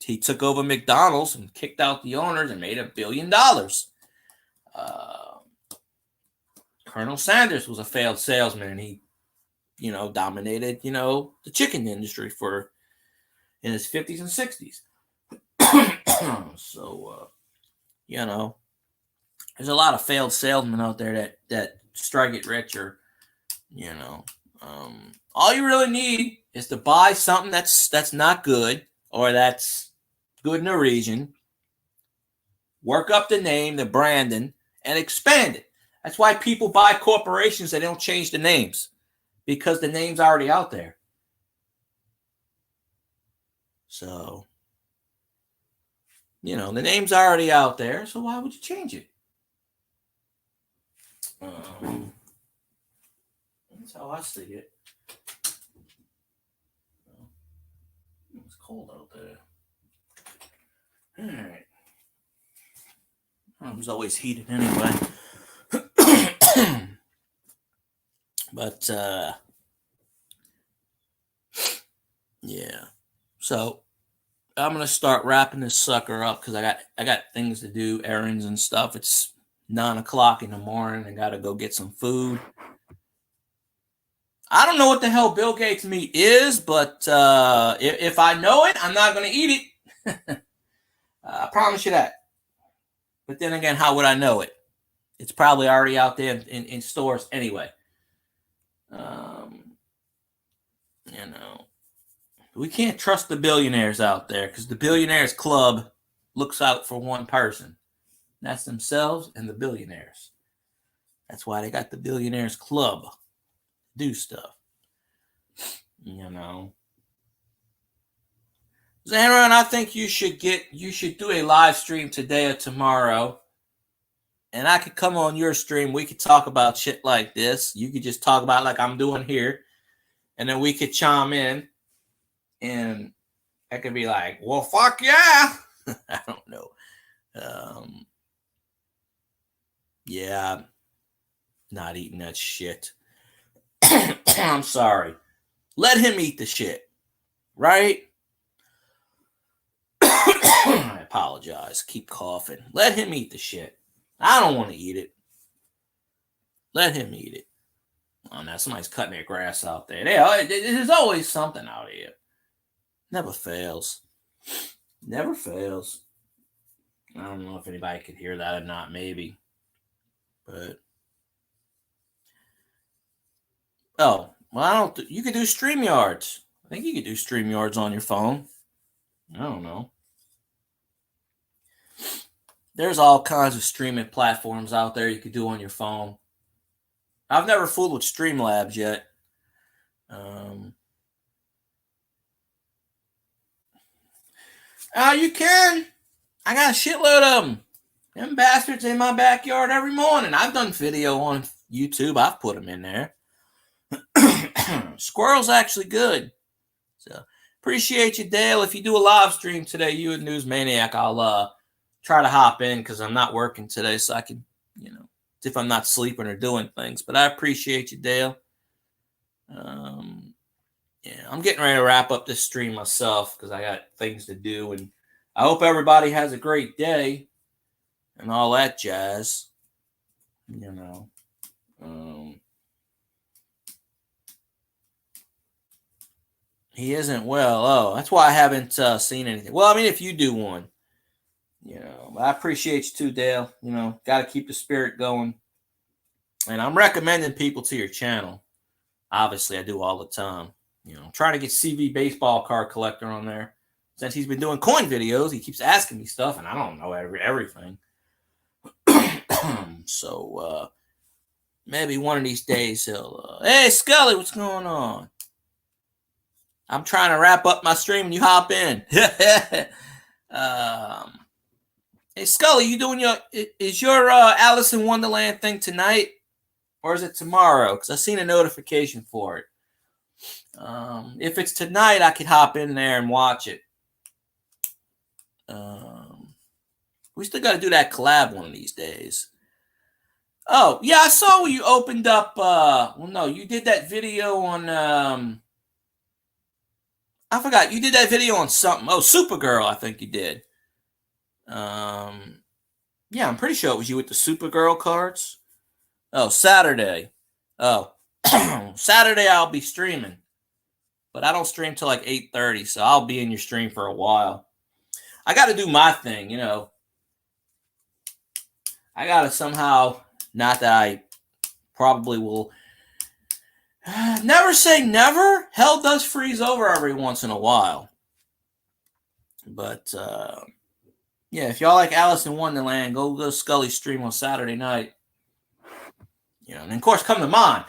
He took over McDonald's and kicked out the owners and made $1 billion. Colonel Sanders was a failed salesman, and he, you know, dominated, you know, the chicken industry for in his 50s and 60s. So, you know, there's a lot of failed salesmen out there that strike it rich, or, you know, all you really need is to buy something that's not good, or that's good in a region, work up the name, the branding, and expand it. That's why people buy corporations that don't change the names, because the name's already out there. So, you know, the name's already out there, so why would you change it? That's how I see it. It's cold out there. All right. Home's always heated anyway. But yeah. So I'm gonna start wrapping this sucker up because I got things to do, errands and stuff. It's 9 o'clock in the morning. I gotta go get some food. I don't know what the hell Bill Gates meat is, but if I know it, I'm not gonna eat it. I promise you that. But then again, how would I know it? It's probably already out there in stores anyway. You know, we can't trust the billionaires out there, because the billionaires club looks out for one person. That's themselves and the billionaires. That's why they got the billionaires club to do stuff. You know. Zanron, I think you should do a live stream today or tomorrow. And I could come on your stream. We could talk about shit like this. You could just talk about like I'm doing here. And then we could chime in. And I could be like, well, fuck yeah. I don't know. Yeah, I'm not eating that shit. I'm sorry. Let him eat the shit. Right? I apologize. Keep coughing. Let him eat the shit. I don't want to eat it. Let him eat it. Oh, now somebody's cutting their grass out there. There's always something out here. Never fails. Never fails. I don't know if anybody could hear that or not, maybe. But oh, well, I don't. You could do StreamYards. I think you could do StreamYards on your phone. I don't know. There's all kinds of streaming platforms out there you could do on your phone. I've never fooled with Streamlabs yet. You can. I got a shitload of them. Them bastards in my backyard every morning. I've done video on YouTube. I've put them in there. Squirrel's actually good. So appreciate you, Dale. If you do a live stream today, you and News Maniac, I'll try to hop in because I'm not working today, so I can, if I'm not sleeping or doing things. But I appreciate you, Dale. Yeah, I'm getting ready to wrap up this stream myself because I got things to do, and I hope everybody has a great day and all that jazz. He isn't well. Oh, that's why I haven't seen anything. Well, I mean, if you do one, I appreciate you too, Dale. Got to keep the spirit going. And I'm recommending people to your channel. Obviously, I do all the time. Trying to get CV Baseball Card Collector on there. Since he's been doing coin videos, he keeps asking me stuff, and I don't know everything. So maybe one of these days he'll. Hey, Scully, what's going on? I'm trying to wrap up my stream, and you hop in. Hey, Scully, you doing is your Alice in Wonderland thing tonight, or is it tomorrow? Because I seen a notification for it. If it's tonight, I could hop in there and watch it. We still got to do that collab one of these days. Oh, yeah, I saw you opened up. No, you did that video on. I forgot. You did that video on something. Oh, Supergirl, I think you did. Yeah, I'm pretty sure it was you with the Supergirl cards. Oh, Saturday. Oh, Saturday I'll be streaming. But I don't stream till like 8:30, so I'll be in your stream for a while. I got to do my thing, I got to somehow, not that I probably will, never say never. Hell does freeze over every once in a while. But, yeah, if y'all like Alice in Wonderland, go to Scully's stream on Saturday night. And of course, come to mine.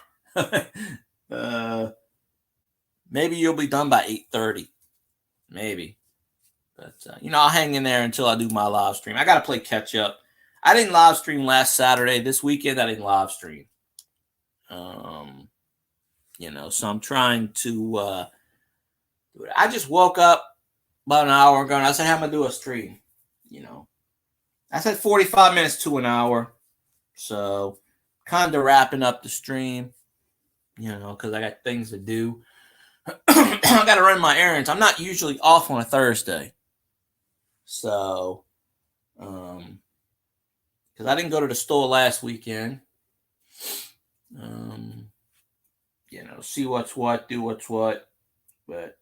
Maybe you'll be done by 8:30. Maybe. But, I'll hang in there until I do my live stream. I got to play catch up. I didn't live stream last Saturday. This weekend, I didn't live stream. So I'm trying to do it. I just woke up about an hour ago, and I said, how am I going to do a stream? I said 45 minutes to an hour. So, kind of wrapping up the stream, because I got things to do. I got to run my errands. I'm not usually off on a Thursday. So, because I didn't go to the store last weekend. See what's what, do what's what. But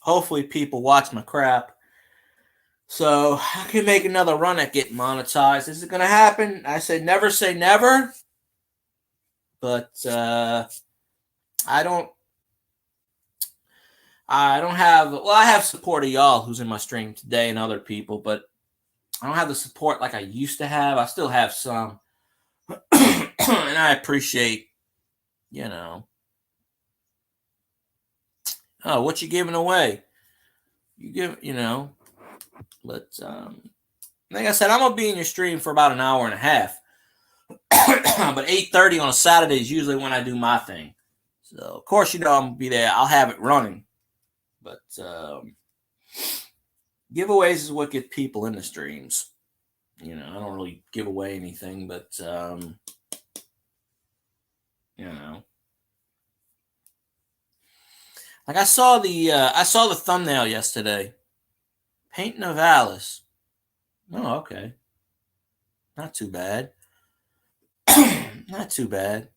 hopefully people watch my crap. So I can make another run at getting monetized. Is it going to happen? I said never say never. But I don't have, I have support of y'all who's in my stream today and other people, but I don't have the support like I used to have. I still have some. And I appreciate, oh, what you giving away? You give, but like I said, I'm going to be in your stream for about an hour and a half. But 8:30 on a Saturday is usually when I do my thing. So, of course, I'm going to be there. I'll have it running. But giveaways is what get people in the streams. I don't really give away anything, but like I saw the thumbnail yesterday. Painting of Alice. Oh, okay. Not too bad. Not too bad.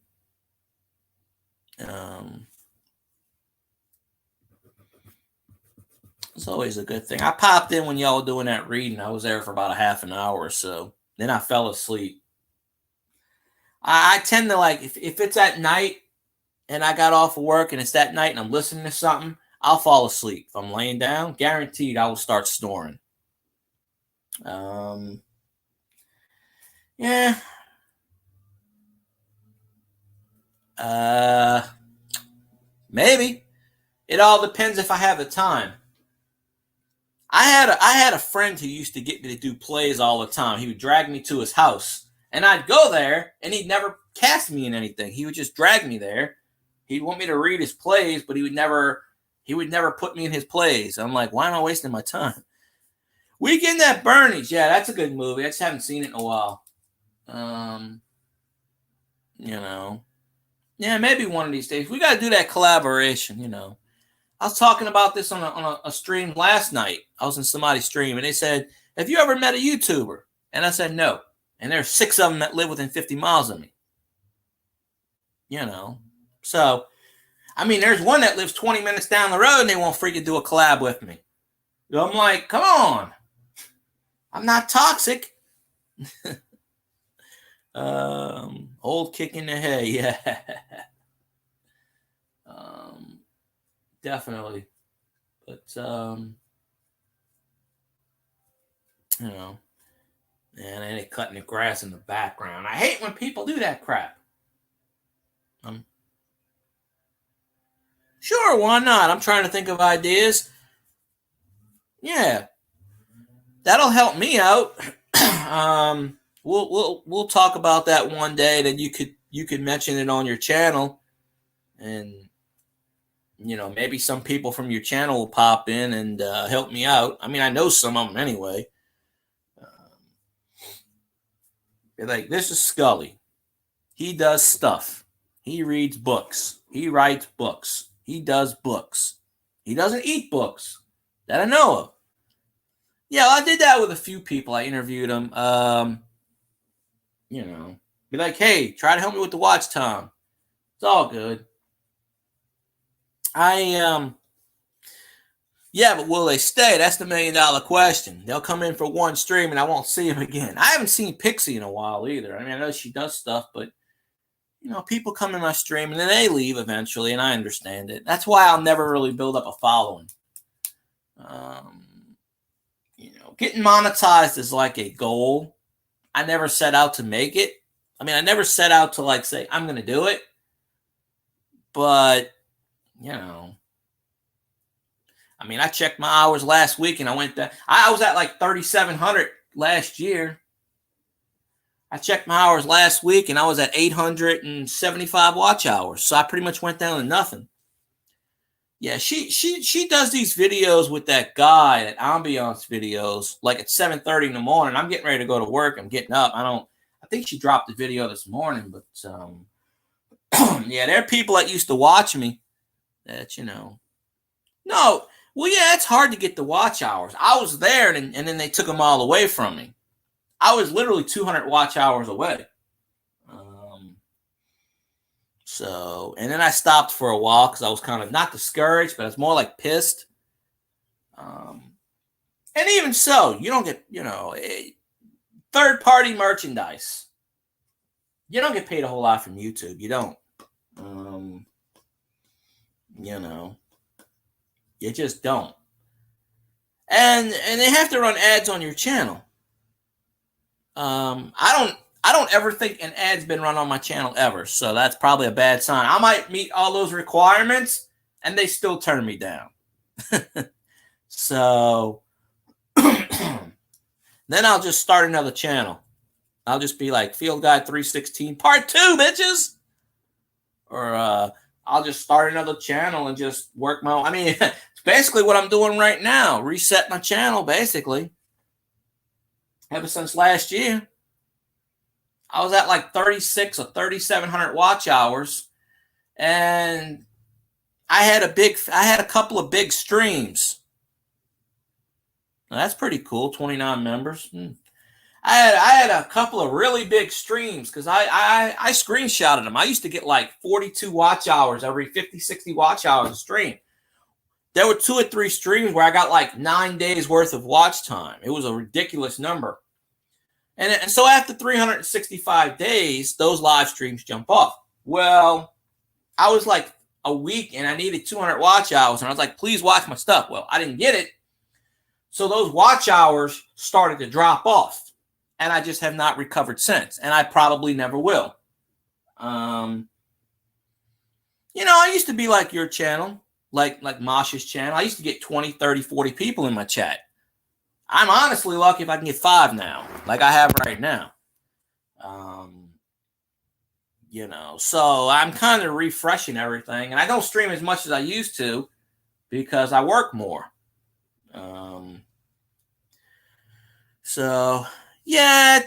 It's always a good thing. I popped in when y'all were doing that reading. I was there for about a half an hour or so. Then I fell asleep. I tend to like, if it's at night and I got off of work and it's that night and I'm listening to something, I'll fall asleep. If I'm laying down, guaranteed I will start snoring. Yeah. Maybe. It all depends if I have the time. I had a friend who used to get me to do plays all the time. He would drag me to his house, And I'd go there, and he'd never cast me in anything. He would just drag me there. He'd want me to read his plays, but he would never put me in his plays. I'm like, why am I wasting my time? Weekend at Bernie's. Yeah, that's a good movie. I just haven't seen it in a while. Yeah, maybe one of these days. We got to do that collaboration, I was talking about this on a stream last night. I was in somebody's stream, and they said, have you ever met a YouTuber? And I said, no. And there's 6 of them that live within 50 miles of me. So, I mean, there's one that lives 20 minutes down the road, and they won't freaking do a collab with me. So I'm like, come on. I'm not toxic. Old kick in the head, yeah. Definitely. But man, they cutting the grass in the background. I hate when people do that crap. Sure, why not? I'm trying to think of ideas. Yeah. That'll help me out. We'll talk about that one day. That you could mention it on your channel, and maybe some people from your channel will pop in and help me out. I mean, I know some of them anyway. They're like, this is Scully. He does stuff. He reads books. He writes books. He does books. He doesn't eat books that I know of. Yeah, I did that with a few people. I interviewed them. Be like, hey, try to help me with the watch time. It's all good. Yeah, but will they stay? That's the $1 million question. They'll come in for one stream and I won't see them again. I haven't seen Pixie in a while either. I mean, I know she does stuff, but people come in my stream and then they leave eventually, and I understand it. That's why I'll never really build up a following. Getting monetized is like a goal. I never set out to make it. I mean, I never set out to say, I'm going to do it. But, I mean, I checked my hours last week and I went down. I was at 3,700 last year. I checked my hours last week and I was at 875 watch hours. So I pretty much went down to nothing. Yeah, she does these videos with that guy, that ambiance videos, at 7:30 in the morning. I'm getting ready to go to work. I'm getting up. I think she dropped the video this morning, but yeah, there are people that used to watch me that, no. Well, yeah, it's hard to get the watch hours. I was there and then they took them all away from me. I was literally 200 watch hours away. And then I stopped for a while because I was kind of not discouraged, but I was more pissed. And even so, you don't get, third-party merchandise. You don't get paid a whole lot from YouTube. You don't. You just don't. And they have to run ads on your channel. I don't ever think an ad's been run on my channel ever, so that's probably a bad sign. I might meet all those requirements, and they still turn me down. So then I'll just start another channel. I'll just be like Field Guide 316 Part 2, bitches. Or I'll just start another channel and just work my own. I mean, it's basically what I'm doing right now. Reset my channel, basically. Ever since last year. I was at 36 or 3,700 watch hours, and I had a couple of big streams. Now, that's pretty cool. 29 members. I had a couple of really big streams because I screenshotted them. I used to get 42 watch hours every 50, 60 watch hours a stream. There were 2 or 3 streams where I got 9 days worth of watch time. It was a ridiculous number. And so after 365 days, those live streams jump off. Well, I was a week and I needed 200 watch hours. And I was like, please watch my stuff. Well, I didn't get it. So those watch hours started to drop off. And I just have not recovered since. And I probably never will. I used to be like your channel, like Masha's channel. I used to get 20, 30, 40 people in my chat. I'm honestly lucky if I can get 5 now, like I have right now. So I'm kind of refreshing everything, and I don't stream as much as I used to because I work more. So yeah,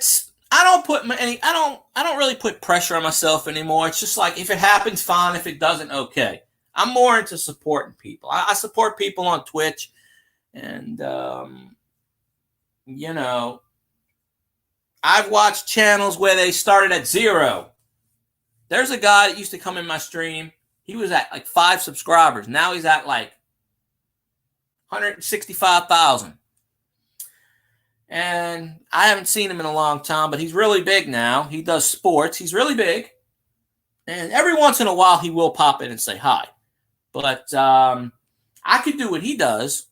I don't really put pressure on myself anymore. It's just like if it happens, fine. If it doesn't, okay. I'm more into supporting people. I support people on Twitch, and I've watched channels where they started at 0. There's a guy that used to come in my stream. He was at like 5 subscribers. Now he's at like 165,000. And I haven't seen him in a long time, but he's really big now. He does sports. He's really big. And every once in a while, he will pop in and say hi. But I could do what he does,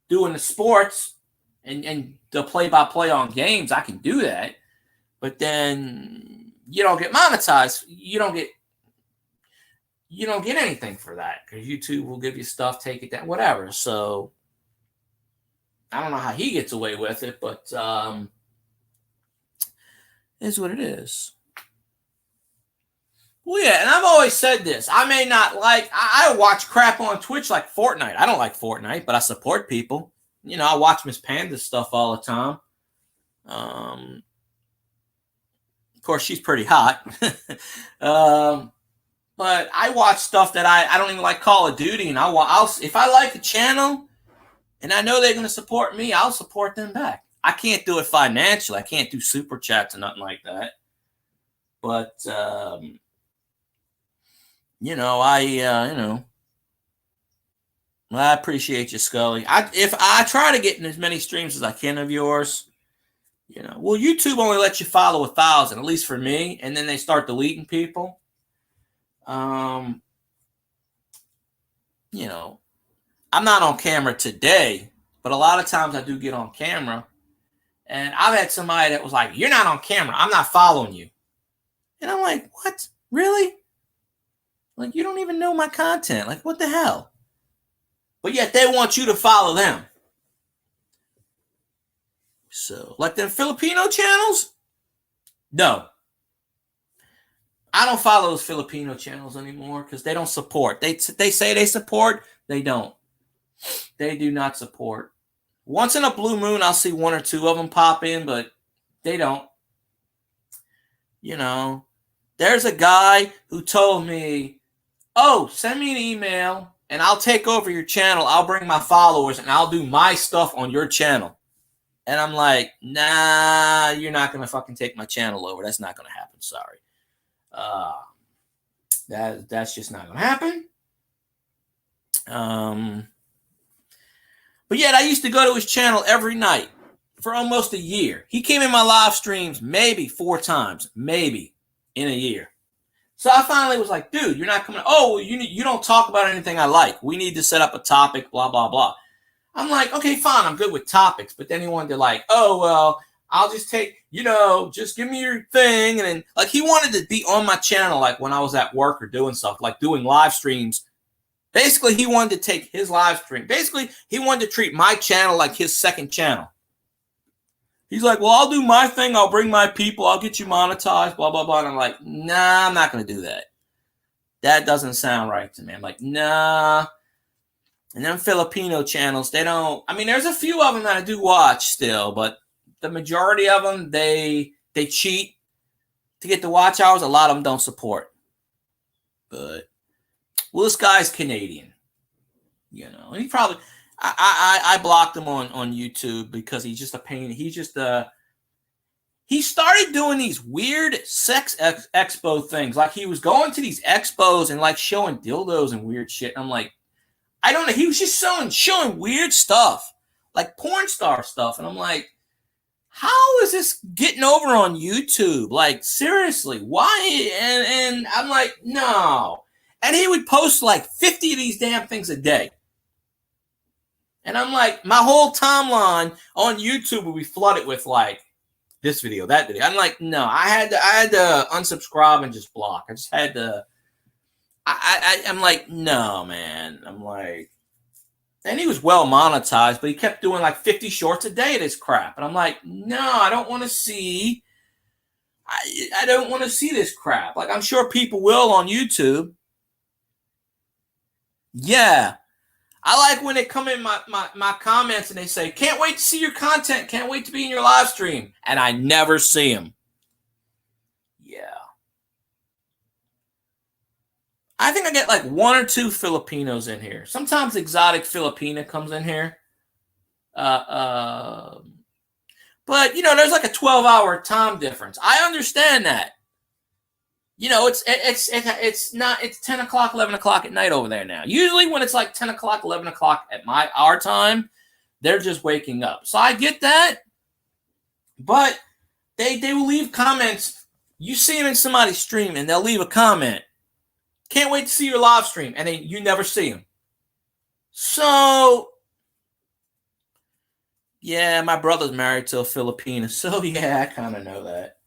doing the sports and the play-by-play on games. I can do that. But then you don't get monetized. You don't get anything for that because YouTube will give you stuff, take it down, whatever. So I don't know how he gets away with it, but it's what it is. Well, yeah, and I've always said this. I may not I watch crap on Twitch like Fortnite. I don't like Fortnite, but I support people. I watch Miss Panda's stuff all the time. Of course, she's pretty hot. But I watch stuff that I don't even like Call of Duty, and if I like the channel and I know they're going to support me, I'll support them back. I can't do it financially. I can't do super chats or nothing like that. But I appreciate you, Scully. If I try to get in as many streams as I can of yours, YouTube only lets you follow 1,000, at least for me, and then they start deleting people. I'm not on camera today, but a lot of times I do get on camera, and I've had somebody that was like, "You're not on camera. I'm not following you," and I'm like, "What? Really? Like, you don't even know my content. Like, what the hell?" But yet they want you to follow them. So, like them Filipino channels? No. I don't follow those Filipino channels anymore because they don't support. They say they support. They don't. They do not support. Once in a blue moon, I'll see 1 or 2 of them pop in, but they don't. There's a guy who told me, "Oh, send me an email and I'll take over your channel. I'll bring my followers and I'll do my stuff on your channel." And I'm like, "Nah, you're not going to fucking take my channel over. That's not going to happen. Sorry. That's just not going to happen." But yet I used to go to his channel every night for almost a year. He came in my live streams maybe 4 times, maybe in a year. So I finally was like, "Dude, you're not coming. Oh, you don't talk about anything I like. We need to set up a topic, blah, blah, blah." I'm like, "Okay, fine. I'm good with topics." But then he wanted to like, "Oh, well, I'll just take, just give me your thing." And then like he wanted to be on my channel like when I was at work or doing stuff, like doing live streams. Basically, he wanted to take his live stream. Basically, he wanted to treat my channel like his second channel. He's like, "Well, I'll do my thing. I'll bring my people. I'll get you monetized, blah, blah, blah." And I'm like, "Nah, I'm not going to do that. That doesn't sound right to me." I'm like, "Nah." And then Filipino channels, they don't, there's a few of them that I do watch still, but the majority of them, they cheat to get the watch hours. A lot of them don't support. But, well, this guy's Canadian, and he probably, I blocked him on YouTube because he's just a pain. He started doing these weird sex expo things. Like he was going to these expos and like showing dildos and weird shit. And I'm like, I don't know. He was just showing weird stuff, like porn star stuff. And I'm like, how is this getting over on YouTube? Like, seriously, why? And I'm like, no. And he would post like 50 of these damn things a day. And I'm like, my whole timeline on YouTube would be flooded with like this video, that video. I'm like, no, I had to unsubscribe and just block. I just had to. I'm like, no, man. I'm like, and he was well monetized, but he kept doing like 50 shorts a day of this crap. And I'm like, no, I don't want to see I don't want to see this crap. Like, I'm sure people will on YouTube. Yeah. I like when they come in my comments and they say, can't wait to see your content. Can't wait to be in your live stream. And I never see them. Yeah. I think I get like 1 or 2 Filipinos in here. Sometimes exotic Filipina comes in here. But, there's like a 12-hour time difference. I understand that. It's 10 o'clock, 11 o'clock at night over there now. Usually when it's like 10 o'clock, 11 o'clock at our time, they're just waking up. So I get that. But they will leave comments. You see them in somebody's stream and they'll leave a comment. Can't wait to see your live stream. And you never see them. So, yeah, my brother's married to a Filipina. So, yeah, I kind of know that.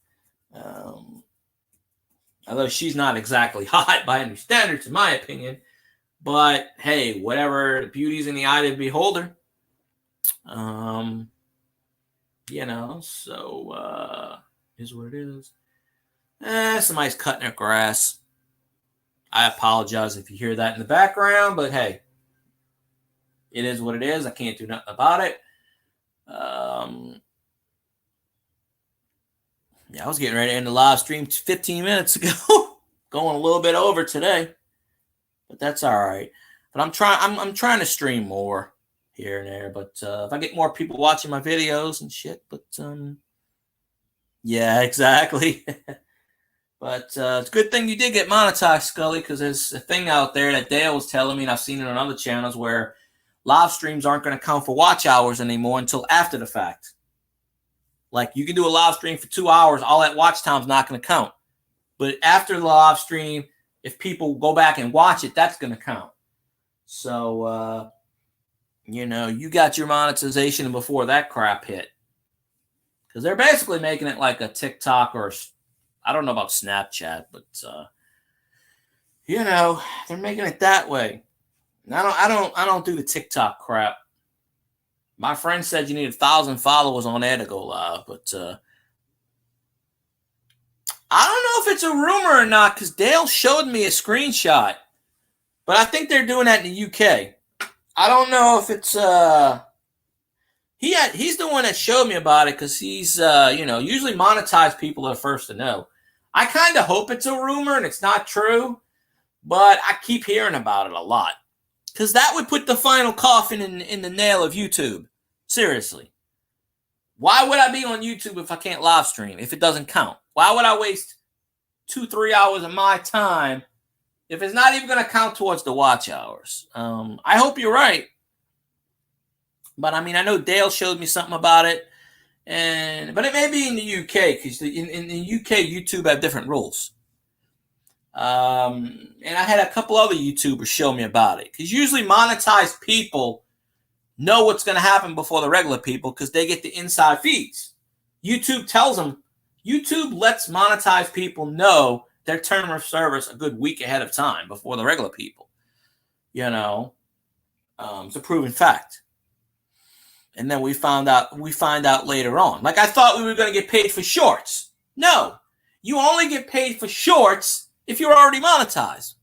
Although she's not exactly hot by any standards, in my opinion. But, hey, whatever, the beauty's in the eye of the beholder. So, is what it is. Somebody's cutting their grass. I apologize if you hear that in the background, but hey, it is what it is. I can't do nothing about it. I was getting ready to end the live stream 15 minutes ago. Going a little bit over today, but that's all right. But I'm trying to stream more here and there. But if I get more people watching my videos and shit, but yeah, exactly. But it's a good thing you did get monetized, Scully, because there's a thing out there that Dale was telling me, and I've seen it on other channels, where live streams aren't going to count for watch hours anymore until after the fact. Like, you can do a live stream for 2 hours, all that watch time's not going to count. But after the live stream, if people go back and watch it, that's going to count. So, you got your monetization before that crap hit. Because they're basically making it like a TikTok or... I don't know about Snapchat, but they're making it that way. And I don't do the TikTok crap. My friend said you need 1,000 followers on there to go live, but I don't know if it's a rumor or not, because Dale showed me a screenshot. But I think they're doing that in the UK. I don't know if it's he's the one that showed me about it, because he's usually monetized people are the first to know. I kind of hope it's a rumor and it's not true, but I keep hearing about it a lot. Because that would put the final coffin in the nail of YouTube. Seriously. Why would I be on YouTube if I can't live stream, if it doesn't count? Why would I waste 2-3 hours of my time if it's not even going to count towards the watch hours? I hope you're right. But, I know Dale showed me something about it. But it may be in the UK, because in the UK, YouTube have different rules. And I had a couple other YouTubers show me about it. Because usually monetized people know what's going to happen before the regular people, because they get the inside feeds. YouTube tells them, YouTube lets monetized people know their term of service a good week ahead of time before the regular people. It's a proven fact. And then we find out later on. Like, I thought we were going to get paid for shorts. No, you only get paid for shorts if you're already monetized.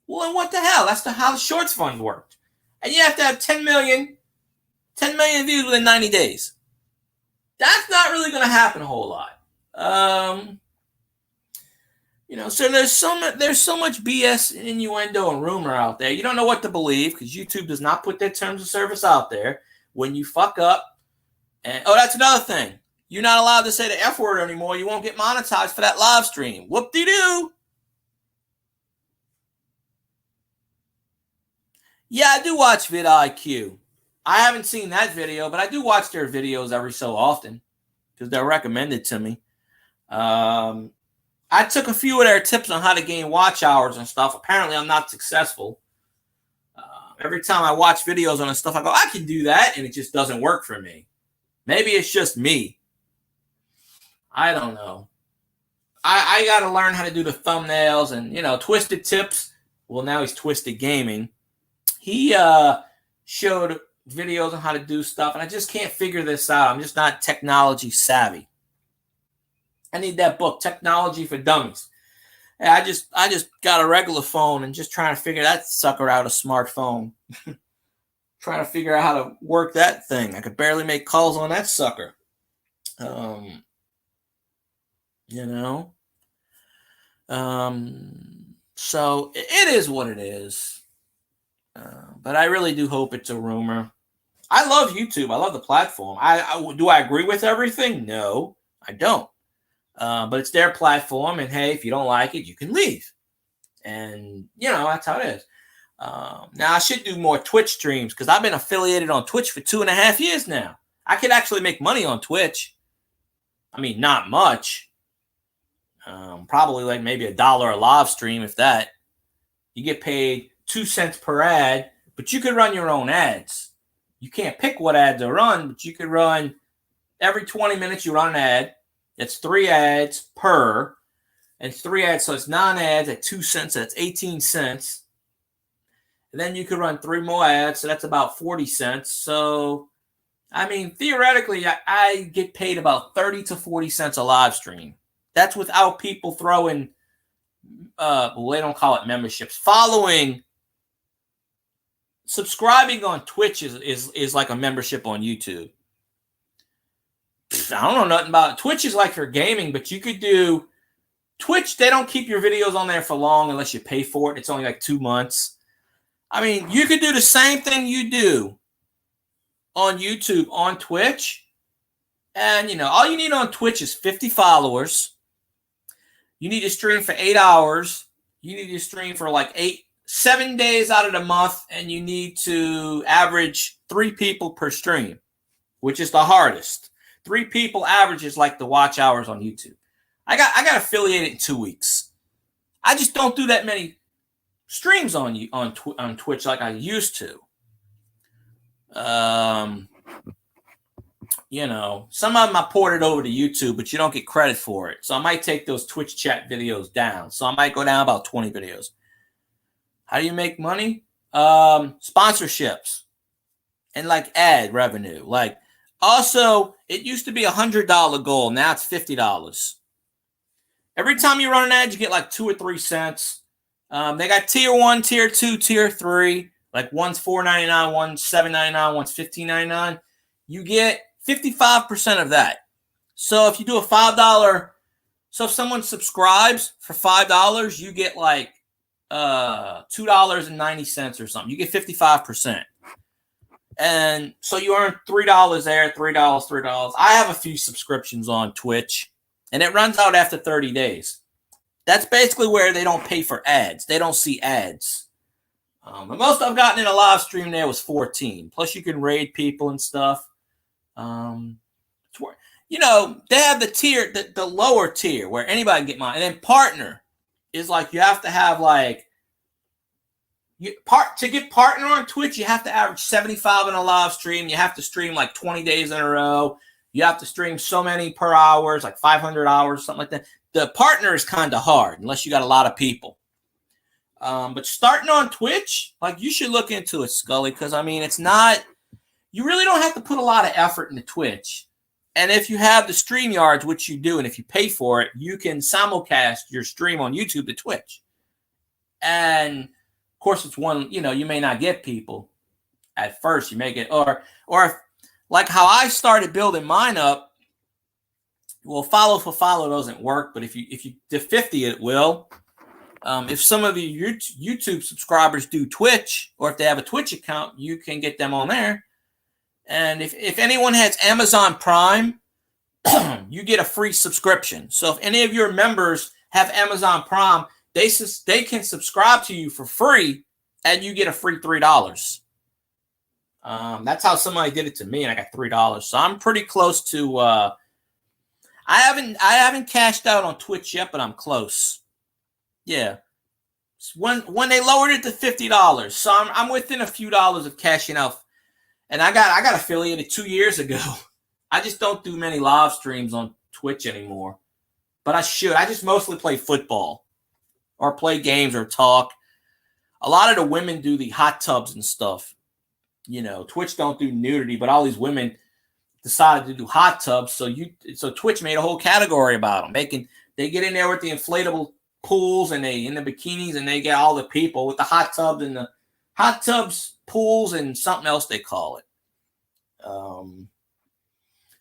Well, then what the hell? That's how the shorts fund worked. And you have to have 10 million views within 90 days. That's not really going to happen a whole lot. So there's so much BS, innuendo, and rumor out there. You don't know what to believe, because YouTube does not put their terms of service out there. When you fuck up, and that's another thing. You're not allowed to say the F word anymore. You won't get monetized for that live stream. Whoop-de-doo. Yeah, I do watch vidIQ. I haven't seen that video, but I do watch their videos every so often, because they're recommended to me. I took a few of their tips on how to gain watch hours and stuff. Apparently, I'm not successful. Every time I watch videos on this stuff, I go, I can do that, and it just doesn't work for me. Maybe it's just me. I don't know. I got to learn how to do the thumbnails and, Twisted Tips. Well, now he's Twisted Gaming. He showed videos on how to do stuff, and I just can't figure this out. I'm just not technology savvy. I need that book, Technology for Dummies. And I just got a regular phone and just trying to figure that sucker out, a smartphone. Trying to figure out how to work that thing. I could barely make calls on that sucker. You know. So it is what it is. But I really do hope it's a rumor. I love YouTube. I love the platform. Do I agree with everything? No, I don't. But it's their platform, and hey, if you don't like it, you can leave. And that's how it is. Now I should do more Twitch streams because I've been affiliated on Twitch for 2.5 years now. I could actually make money on Twitch. I mean, not much. Probably like maybe $1 a live stream, if that. You get paid 2 cents per ad, but you could run your own ads. You can't pick what ads to run, but you could run every 20 minutes. You run an ad. That's 3 ads per, and it's 3 ads, so it's 9 ads at 2 cents. That's 18 cents. And then you could run 3 more ads, so that's about 40 cents. So, I mean, theoretically, I get paid about 30 to 40 cents a live stream. That's without people throwing, well, they don't call it memberships. Subscribing on Twitch is like a membership on YouTube. I don't know nothing about it. Twitch is like for gaming, but you could do Twitch. They don't keep your videos on there for long unless you pay for it. It's only like 2 months. I mean, you could do the same thing you do on YouTube on Twitch. And, all you need on Twitch is 50 followers. You need to stream for 8 hours. You need to stream for like 7 days out of the month. And you need to average 3 people per stream, which is the hardest. 3 people average is like the watch hours on YouTube. I got affiliated in 2 weeks. I just don't do that many streams on Twitch like I used to. Some of them I ported over to YouTube, but you don't get credit for it. So I might take those Twitch chat videos down. So I might go down about 20 videos. How do you make money? Sponsorships and like ad revenue. Like, also, it used to be $100 goal. Now it's $50. Every time you run an ad, you get like 2 or 3 cents. They got tier 1, tier 2, tier 3. Like one's $4.99, one's $7.99, one's $15.99. You get 55% of that. So if you do a $5, so if someone subscribes for $5, you get like $2.90 or something. You get 55%. And so you earn $3 there, $3. I have a few subscriptions on Twitch, and it runs out after 30 days. That's basically where they don't pay for ads. They don't see ads. The most I've gotten in a live stream there was 14. Plus, you can raid people and stuff. They have the tier, the lower tier where anybody can get mine. And then partner is like you have to have like to get partner on Twitch, you have to average 75 in a live stream. You have to stream like 20 days in a row. You have to stream so many per hour, like 500 hours, something like that. The partner is kind of hard unless you got a lot of people. But starting on Twitch, like you should look into it, Scully, because I mean, it's not, you really don't have to put a lot of effort into Twitch. And if you have the StreamYards, which you do, and if you pay for it, you can simulcast your stream on YouTube to Twitch. And of course, it's one, you may not get people at first. You may get, or if, like how I started building mine up, well, follow for follow doesn't work, but if you do 50, it will. If some of your YouTube subscribers do Twitch, or if they have a Twitch account, you can get them on there. And if anyone has Amazon Prime, you get a free subscription. So if any of your members have Amazon Prime, they can subscribe to you for free, and you get a free $3. That's how somebody did it to me, and I got $3. So I'm pretty close to. I haven't cashed out on Twitch yet, but I'm close. Yeah, when they lowered it to $50, so I'm within a few dollars of cashing out. And I got affiliated 2 years ago. I just don't do many live streams on Twitch anymore, but I should. I just mostly play football, or play games, or talk. A lot of the women do the hot tubs and stuff. Twitch don't do nudity, but all these women decided to do hot tubs. So Twitch made a whole category about them. They get in there with the inflatable pools and they in the bikinis and they get all the people with the hot tubs and the hot tubs, pools, and something else they call it.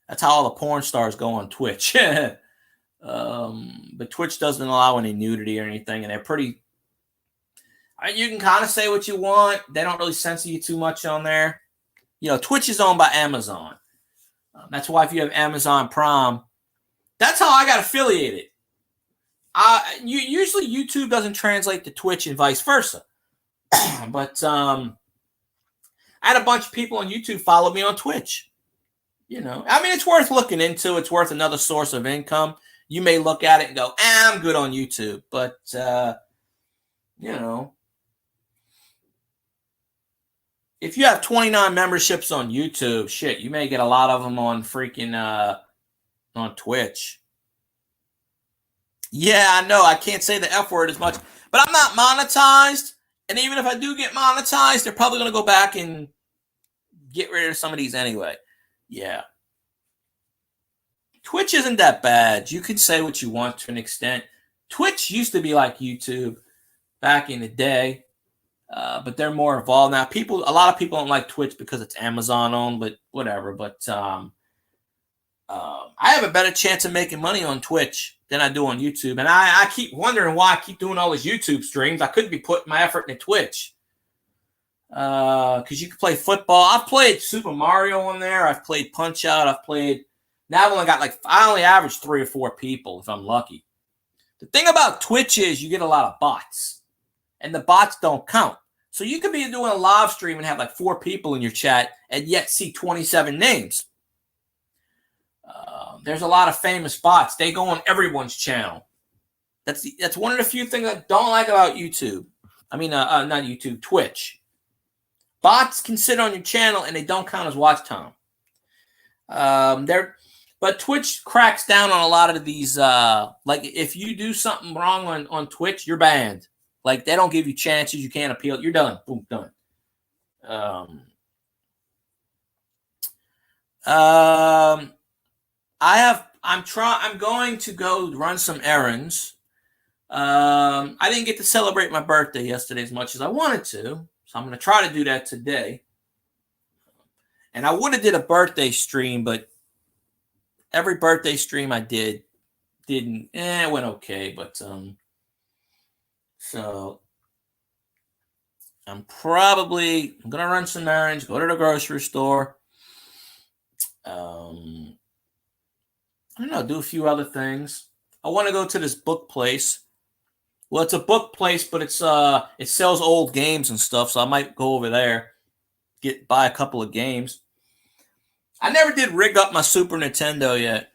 That's how all the porn stars go on Twitch. But Twitch doesn't allow any nudity or anything, and they're pretty. You can kind of say what you want. They don't really censor you too much on there. Twitch is owned by Amazon. That's why if you have Amazon Prime, that's how I got affiliated. Usually YouTube doesn't translate to Twitch and vice versa. But I had a bunch of people on YouTube follow me on Twitch. It's worth looking into. It's worth another source of income. You may look at it and go, I'm good on YouTube. But, if you have 29 memberships on YouTube, shit, you may get a lot of them on freaking on Twitch. Yeah, I know. I can't say the F word as much. But I'm not monetized. And even if I do get monetized, they're probably going to go back and get rid of some of these anyway. Yeah. Twitch isn't that bad. You can say what you want to an extent. Twitch used to be like YouTube back in the day, but they're more involved now. A lot of people don't like Twitch because it's Amazon owned, but whatever. But I have a better chance of making money on Twitch than I do on YouTube. And I keep wondering why I keep doing all these YouTube streams. I could be putting my effort into Twitch. Because you can play football. I've played Super Mario on there. I've played Punch Out. Now I only average 3 or 4 people if I'm lucky. The thing about Twitch is you get a lot of bots. And the bots don't count. So you could be doing a live stream and have like 4 people in your chat and yet see 27 names. There's a lot of famous bots. They go on everyone's channel. That's one of the few things I don't like about YouTube. Not YouTube, Twitch. Bots can sit on your channel and they don't count as watch time. But Twitch cracks down on a lot of these. Like if you do something wrong on Twitch, you're banned. Like they don't give you chances. You can't appeal. You're done. Boom, done. I'm going to go run some errands. I didn't get to celebrate my birthday yesterday as much as I wanted to. So I'm going to try to do that today. And I would have did a birthday stream, but every birthday stream I did it went okay. But so I'm going to run some errands, go to the grocery store. I don't know, do a few other things. I want to go to this book place. Well, it's a book place, but it sells old games and stuff, so I might go over there, buy a couple of games. I never did rig up my Super Nintendo yet.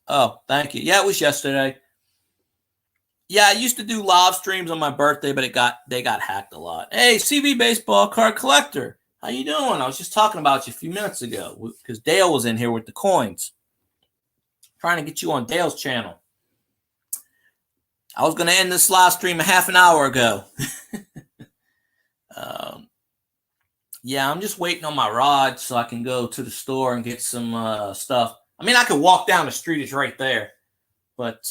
Oh, thank you. Yeah, it was yesterday. Yeah, I used to do live streams on my birthday, but they got hacked a lot. Hey, CV Baseball Card Collector, how you doing? I was just talking about you a few minutes ago because Dale was in here with the coins. Trying to get you on Dale's channel. I was going to end this live stream a half an hour ago. Yeah, I'm just waiting on my rod so I can go to the store and get some stuff. I could walk down the street. It's right there. But,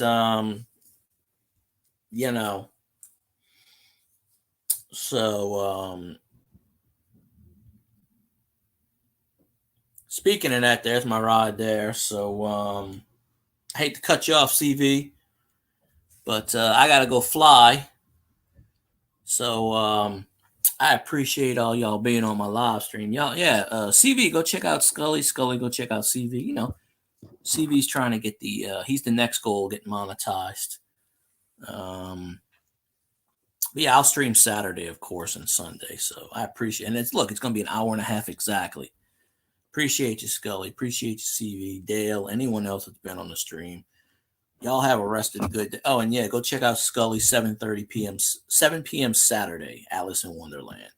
So, speaking of that, there's my rod there. So, I hate to cut you off, CV. But I got to go fly. So, I appreciate all y'all being on my live stream. Y'all, CV, go check out Scully. Scully, go check out CV. CV's trying to get he's the next goal, get monetized. Yeah, I'll stream Saturday, of course, and Sunday. So I appreciate it. And it's going to be an hour and a half exactly. Appreciate you, Scully. Appreciate you, CV, Dale, anyone else that's been on the stream. Y'all have a rest of the good day. Oh, and yeah, go check out Scully 7 p.m. Saturday, Alice in Wonderland.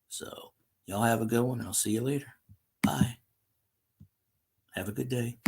So y'all have a good one. I'll see you later. Bye. Have a good day.